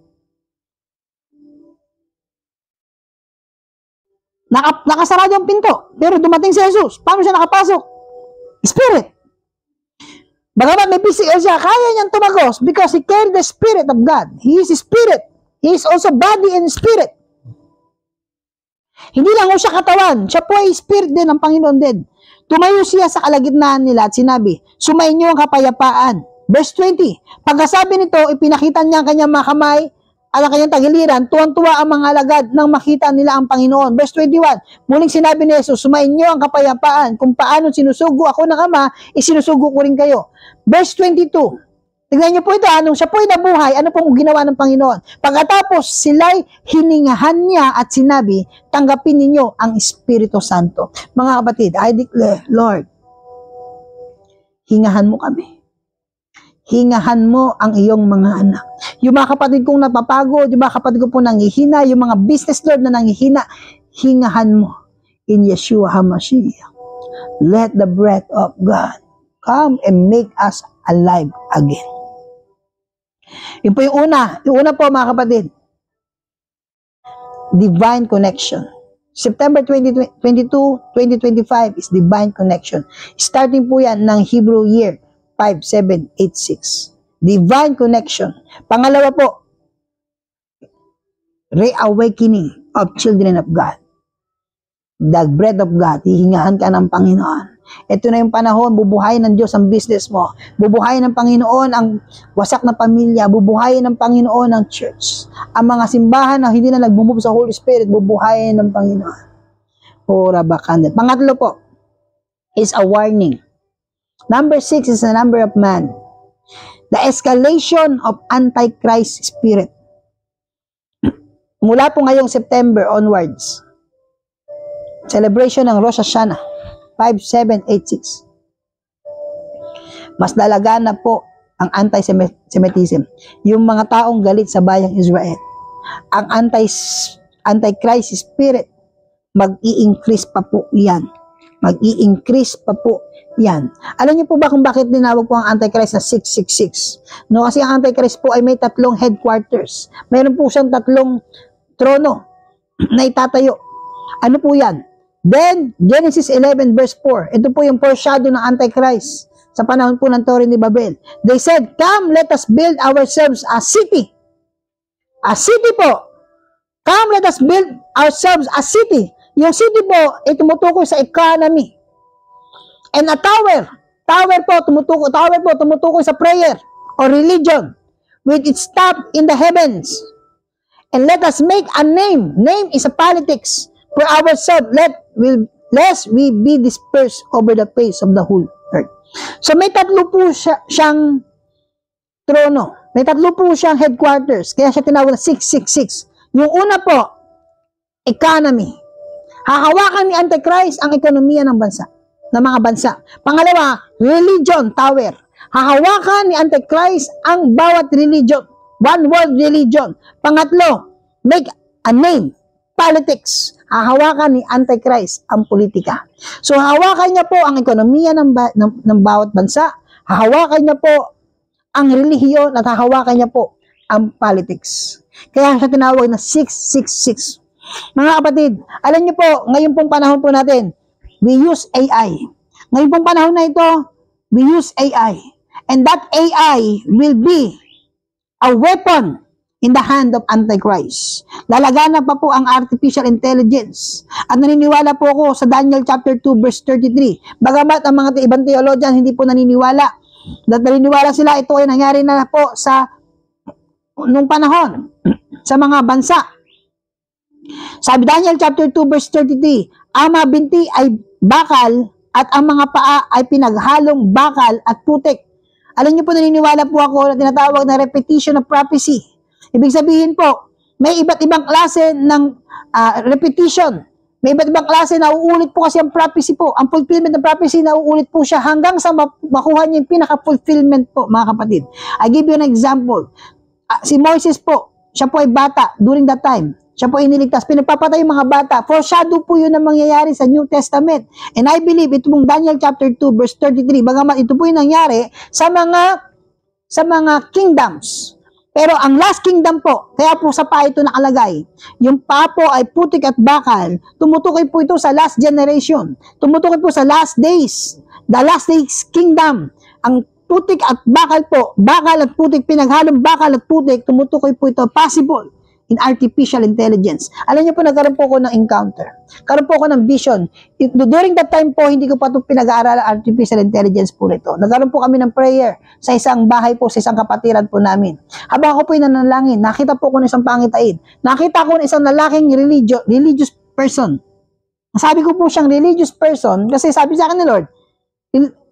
Nakasarado ang pinto, pero dumating si Jesus. Paano siya nakapasok? Spirit. Bagamat may physical siya, kaya niyang tumagos because he carried the Spirit of God. He is Spirit. He is also body and spirit. Hindi lang siya katawan, siya po ay Spirit din ng Panginoon din. Tumayo siya sa kalagitnaan nila at sinabi, sumainyo ang kapayapaan. Verse 20, pagkasabi nito, ipinakita niya ang kanyang mga kamay at ang kanyang tagiliran, tuwang-tuwa ang mga alagad nang makita nila ang Panginoon. Verse 21, muling sinabi ni Jesus, sumainyo ang kapayapaan. Kung paano sinusugo ako ng Ama, isinusugo ko rin kayo. Verse 22, tignan niyo po ito, nung siya po'y nabuhay, ano pong ginawa ng Panginoon? Pagkatapos sila'y hiningahan niya at sinabi, tanggapin ninyo ang Espiritu Santo. Mga kapatid, I declare, Lord, hingahan mo kami. Hingahan mo ang iyong mga anak. Yung mga kapatid kong napapagod, yung mga kapatid ko po nanghihina, yung mga business lord na nanghihina, hingahan mo in Yeshua HaMashiach. Let the breath of God come and make us alive again. Yun po yung una. Yung una po mga kapatid, divine connection. September 2022, 2025 is divine connection. Starting po yan ng Hebrew year 5786. Divine connection. Pangalawa po, reawakening of children of God. The breath of God. Hihingahan ka ng Panginoon. Ito na yung panahon, bubuhayin ng Diyos ang business mo. Bubuhayin ng Panginoon ang wasak na pamilya. Bubuhayin ng Panginoon ang church. Ang mga simbahan na hindi na nag-move sa Holy Spirit, bubuhayin ng Panginoon. Ora bakande. Pangatlo po, is a warning. Number 6 is the number of man. The escalation of Antichrist spirit. Mula po ngayong September onwards, celebration ng Rosh Hashanah, 5786. Mas lalagaan na po ang anti-Semitism. Yung mga taong galit sa bayang Israel. Ang Antichrist spirit, mag-i-increase pa po yan. Mag-i-increase pa po yan. Alam niyo po ba kung bakit tinawag po ang Antichrist na 666? No, kasi ang Antichrist po ay may tatlong headquarters. Mayroon po siyang tatlong trono na itatayo. Ano po yan? Then, Genesis 11 verse 4. Ito po yung foreshadow ng Antichrist sa panahon po ng Torre ni Babel. They said, come, let us build ourselves a city. A city po. Come, let us build ourselves a city. Yung city po, ay tumutukoy sa economy. And a tower. Tower po, tumutukoy sa prayer or religion with its top in the heavens. And let us make a name. Name is a politics for ourselves. Lest we be dispersed over the face of the whole earth. So may tatlo po siyang trono. May tatlo po siyang headquarters. Kaya siya tinawag na 666. Yung una po, economy. Hahawakan ni Antichrist ang ekonomiya ng bansa, ng mga bansa. Pangalawa, religion, tower. Hahawakan ni Antichrist ang bawat religion. One world religion. Pangatlo, make a name. Politics. Hahawakan ni Antichrist ang politika. So, hahawakan niya po ang ekonomiya ng bawat bansa. Hahawakan niya po ang relihiyon at hahawakan niya po ang politics. Kaya siya tinawag na 666. Mga kapatid, alam niyo po, ngayon pong panahon po natin, we use AI. Ngayon pong panahon na ito, we use AI. And that AI will be a weapon in the hand of Antichrist. Lalagana pa po ang artificial intelligence. At naniniwala po ako sa Daniel chapter 2 verse 33. Bagamat ang mga ibang theologian hindi po naniniwala. Naniniwala sila ito ay nangyari na po sa nung panahon sa mga bansa. Sabi Daniel chapter 2 verse 33, ang mga binti ay bakal at ang mga paa ay pinaghalong bakal at putik. Alam niyo po, naniniwala po ako na tinatawag na repetition of prophecy. Ibig sabihin po, may iba't ibang klase ng repetition. May iba't ibang klase na uulit po kasi ang prophecy po. Ang fulfillment ng prophecy na uulit po siya hanggang sa makuha niya yung pinaka-fulfillment po, mga kapatid. I give you an example. Si Moses po, siya po ay bata during that time. Siya po iniligtas. Pinagpapatay yung mga bata. Foreshadow po yun ang mangyayari sa New Testament. And I believe ito pong Daniel chapter 2 verse 33. Bagamat ito po yung nangyari sa mga kingdoms. Pero ang last kingdom po, kaya po sa paa ito nakalagay. Yung paa po ay putik at bakal. Tumutukoy po ito sa last generation. Tumutukoy po sa last days. The last days kingdom. Ang putik at bakal po, bakal at putik, pinaghalong bakal at putik, tumutukoy po ito possible in artificial intelligence. Alam niyo po, nagkaroon po ako ng encounter. Karoon po ako ng vision. During that time po, hindi ko pa ito pinag-aaralan artificial intelligence po nito. Nagkaroon po kami ng prayer sa isang bahay po, sa isang kapatiran po namin. Habang ako po ay nanalangin, nakita po ko ng isang pangitain. Nakita ko ng isang lalaking religious person. Sabi ko po siyang religious person kasi sabi sa akin ni Lord,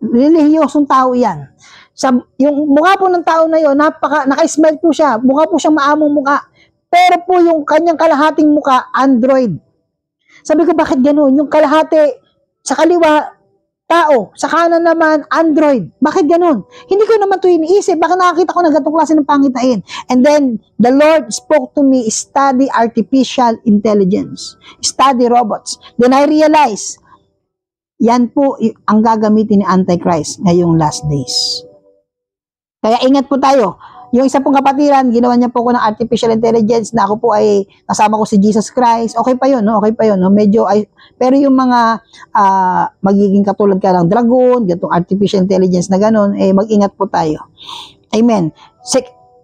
relihiyosong tao yan. Yung mukha po ng tao na yun, naka-smile po siya. Mukha po siyang maamong mukha. Pero po yung kanyang kalahating mukha, Android. Sabi ko, bakit gano'n? Yung kalahati sa kaliwa, tao. Sa kanan naman, Android. Bakit gano'n? Hindi ko naman ito iniisip. Bakit nakakita ko na ganitong klase ng pangitain? And then, the Lord spoke to me, study artificial intelligence. Study robots. Then I realized, yan po ang gagamitin ni Antichrist ngayong last days. Kaya ingat po tayo. Yung isa pong kapatiran, ginawa niya po ko ng artificial intelligence na ako po ay kasama ko si Jesus Christ. Okay pa yun, no? Okay pa yun, no? Medyo ay, pero yung mga magiging katulad ka ng dragon, gatong artificial intelligence na ganun, eh mag-ingat po tayo. Amen.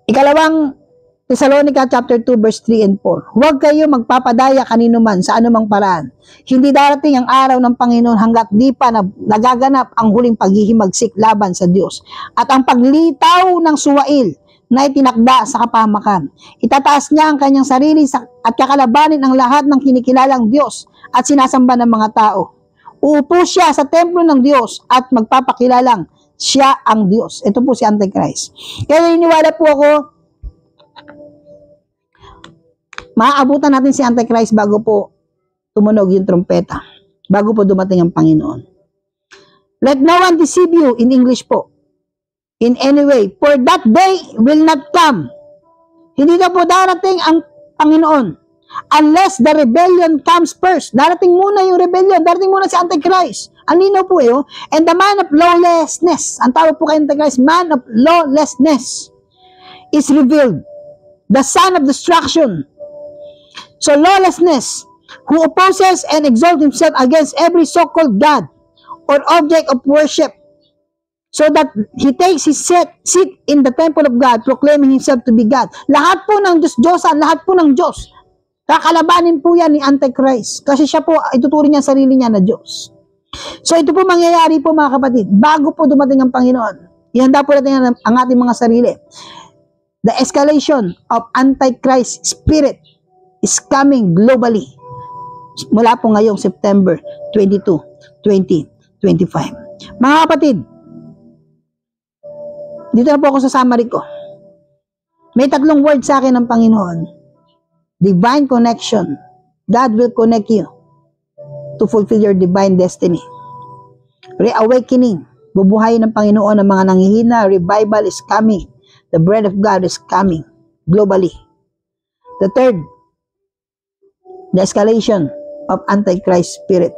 Ikalawang Thessalonica chapter 2 verse 3 and 4. Huwag kayo magpapadaya kanino man sa anumang paraan. Hindi darating ang araw ng Panginoon hanggat di pa nagaganap ang huling paghihimagsik laban sa Diyos at ang paglitaw ng suwail na itinakda sa kapahamakan. Itataas niya ang kanyang sarili at kakalabanin ang lahat ng kinikilalang Diyos at sinasamba ng mga tao. Uupo siya sa templo ng Diyos at magpapakilalang siya ang Diyos. Ito po si Antichrist. Kaya naniniwala po ako, maaabutan natin si Antichrist bago po tumunog yung trompeta. Bago po dumating ang Panginoon. Let no one deceive you, in English po. In any way, for that day will not come. Hindi na po darating ang Panginoon unless the rebellion comes first. Darating muna yung rebellion, darating muna si Antichrist. Ang linaw po eh, and the man of lawlessness, ang tawag po kay Antichrist, man of lawlessness is revealed, the son of destruction. So lawlessness, who opposes and exalts himself against every so-called God or object of worship, so that he takes his seat in the temple of God, proclaiming himself to be God. Lahat po ng Diyos-Diyosan, lahat po ng Diyos, kakalabanin po yan ni Antichrist. Kasi siya po, ituturing niya sarili niya na Diyos. So ito po mangyayari po mga kapatid, bago po dumating ang Panginoon. Ihanda po natin ang ating mga sarili. The escalation of Antichrist spirit is coming globally. Mula po ngayong September 22, 2025. Mga kapatid, dito na po ako sa summary ko. May 3 words sa akin ng Panginoon. Divine connection. God will connect you to fulfill your divine destiny. Reawakening. Bubuhayin ng Panginoon ng mga nanghihina. Revival is coming. The bread of God is coming globally. The third, the escalation of Antichrist spirit.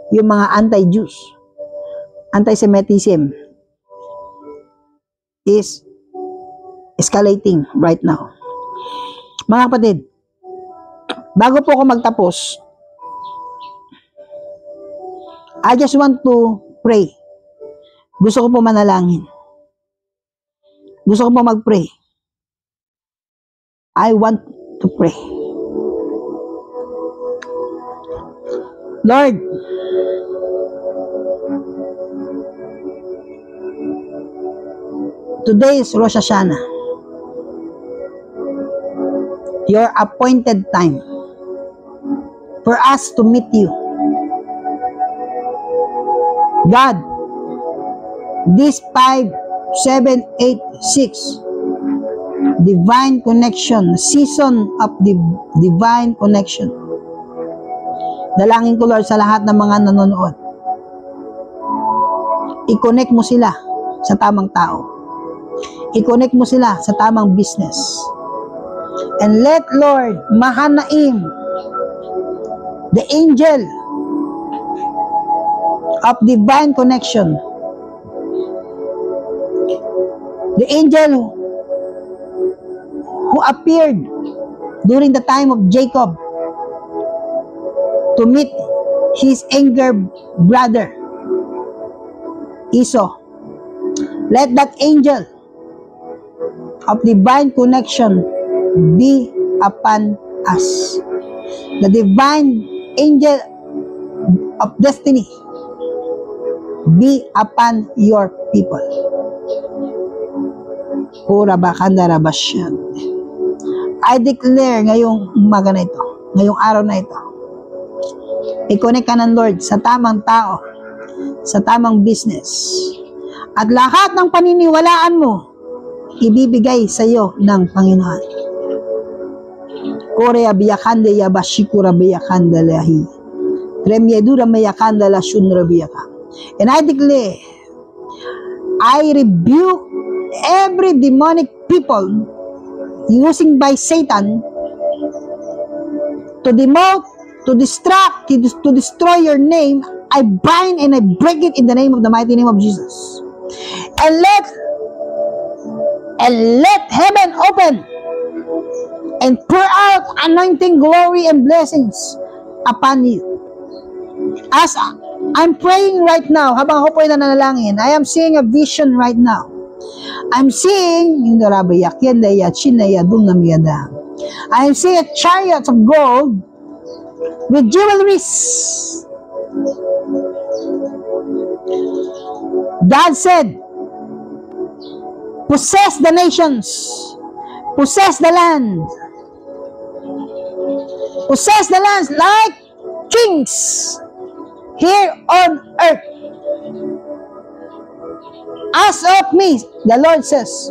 Yung mga anti-Jews, anti-Semitism is escalating right now. Mga kapatid, bago po ako magtapos, I just want to pray. Gusto ko po manalangin. Gusto ko po mag-pray. I want to pray. Lord, today is Rosh Hashanah. Your appointed time for us to meet you. God, this 5, 7, 8, 6, divine connection, season of the divine connection. Dalangin ko, Lord, sa lahat ng mga nanonood. I-connect mo sila sa tamang tao. I-connect mo sila sa tamang business. And let, Lord, Mahanaim, the angel of divine connection, the angel who appeared during the time of Jacob to meet his younger brother Esau. Let that angel of divine connection be upon us. The divine angel of destiny be upon your people. I declare ngayong umaga na ito, ngayong araw na ito, i-connect ka ng Lord sa tamang tao, sa tamang business, at lahat ng paniniwalaan mo, ibibigay sa iyo ng Panginoon. Korea biyakande yabashikura biyakanda lahi. Tremyedura mayakanda la shunra biyaka. And I declare, I rebuke every demonic people using by Satan to demote, to distract, to destroy your name. I bind and I break it in the name of the mighty name of Jesus. And let heaven open and pour out anointing, glory, and blessings upon you. As I'm praying right now, habang ako po ay nananalangin, I am seeing a vision right now. I'm seeing I am seeing a chariot of gold with jewelries. God said, possess the nations, possess the land, possess the lands like kings here on earth. As of me, the Lord says,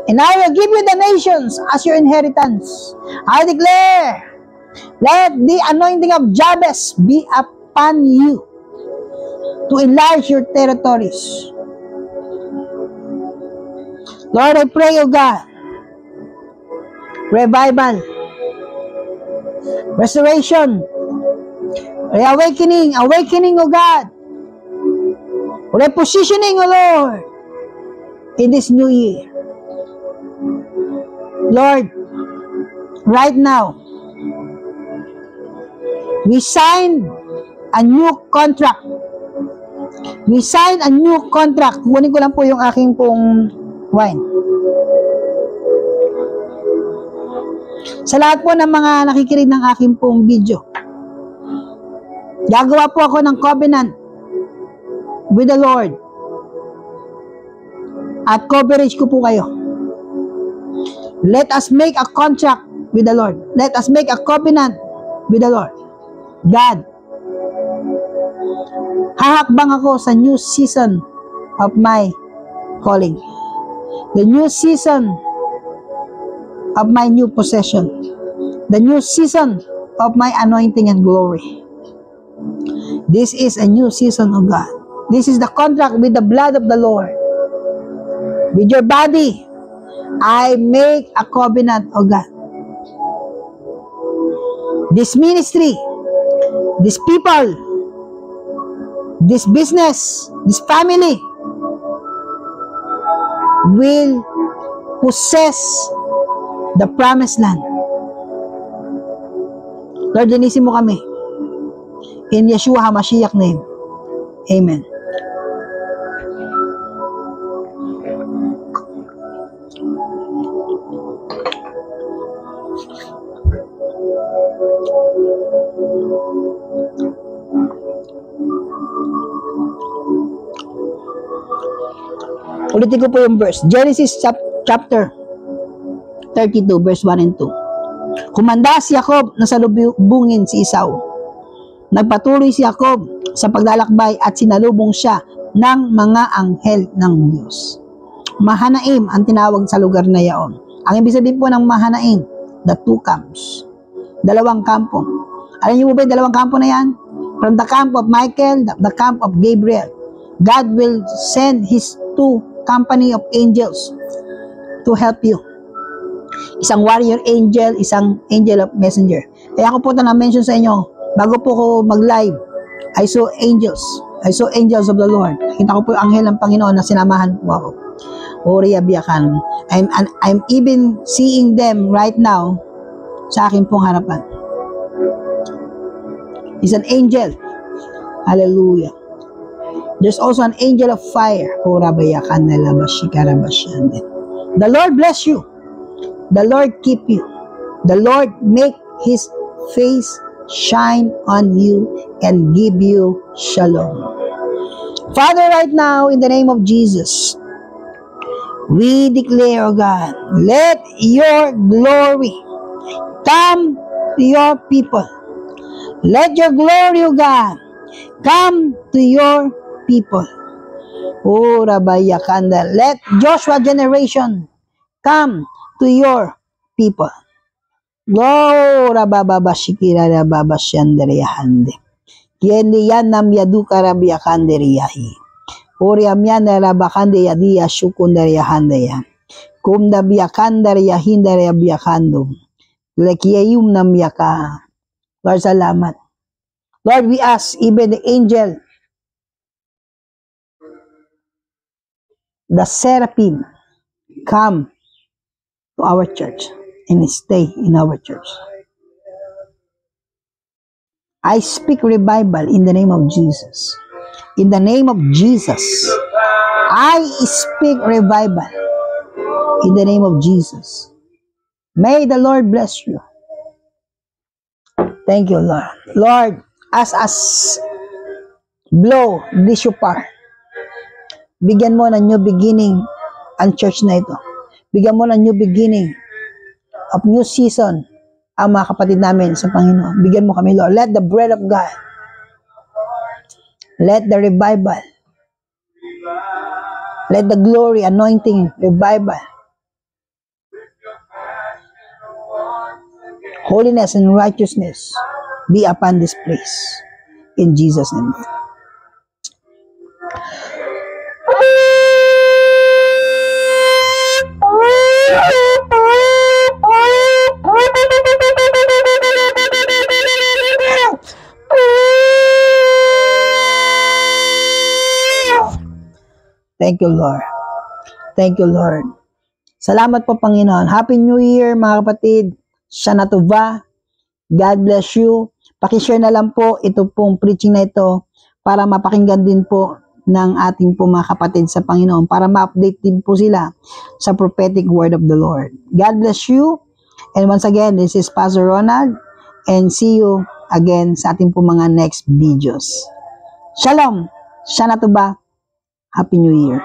and I will give you the nations as your inheritance. I declare, let the anointing of Jabez be upon you to enlarge your territories. Lord, I pray, O God, revival, restoration, reawakening, O God, repositioning, O Lord, in this new year. Lord, right now, we signed a new contract. We signed a new contract. Kunin ko lang po yung aking pong wine. Sa lahat po ng mga nakikinig ng aking pong video, gagawa po ako ng covenant with the Lord. At coverage ko po kayo. Let us make a contract with the Lord. Let us make a covenant with the Lord. God, hahakbang ako sa new season of my calling. The new season of my new possession. The new season of my anointing and glory. This is a new season of God. This is the contract with the blood of the Lord. With your body, I make a covenant, O God. This ministry, these people, this business, this family will possess the promised land. Lord, linisin mo kami. In Yeshua HaMashiach name. Amen. Ulitin ko po yung verse. Genesis chapter 32, verse 1 and 2. Humanda si Jacob na salubungin si Esau. Nagpatuloy si Jacob sa paglalakbay at sinalubong siya ng mga anghel ng Diyos. Mahanaim ang tinawag sa lugar na yaon. Ang ibig sabihin po ng Mahanaim, the two camps. Dalawang kampo. Alam niyo ba yung dalawang kampo na yan? From the camp of Michael, the camp of Gabriel. God will send His two company of angels to help you. Isang warrior angel, isang angel of messenger. Kaya ako po ito na-mention sa inyo, bago po ko mag-live, I saw angels. I saw angels of the Lord. Nakita ko po yung anghel ng Panginoon na sinamahan po ako. Oriya biyakan. I'm even seeing them right now sa akin pong harapan. He's an angel. Hallelujah. There's also an angel of fire. The Lord bless you. The Lord keep you. The Lord make His face shine on you and give you shalom. Father, right now, in the name of Jesus, we declare, O God, let your glory come to your people. Let your glory, O God, come to your people. Oh, Rabaya Kanda. Let Joshua generation come to your people. Go, Rababa Shikira Rababa Shandriyahande. Yendi Yanam Yaduka Rabia Kanderiyahi. Oriamyana Rabakande Yadia Shukundariyahandeya. Kumda Biakandariya Hindaria Biakandum. Lekiyayum Namyaka. Lord, salamat. Lord, we ask even the angel, the seraphim, come to our church and stay in our church. I speak revival in the name of Jesus. In the name of Jesus, I speak revival in the name of Jesus. May the Lord bless you. Thank you, Lord. Lord, as us blow this shofar, bigyan mo ng new beginning ang church na ito. Bigyan mo ng new beginning of new season ang mga kapatid namin sa Panginoon. Bigyan mo kami, Lord. Let the bread of God, let the revival, let the glory, anointing, revival, holiness and righteousness be upon this place. In Jesus' name. Thank you, Lord. Thank you, Lord. Salamat po, Panginoon. Happy New Year, mga kapatid. Shana Tova. God bless you. Pakishare na lang po ito pong preaching na ito para mapakinggan din po ng ating po mga kapatid sa Panginoon, para ma-update din po sila sa prophetic word of the Lord. God bless you. And once again, this is Pastor Ronald, and see you again sa ating po mga next videos. Shalom. Shana Tova. Happy New Year.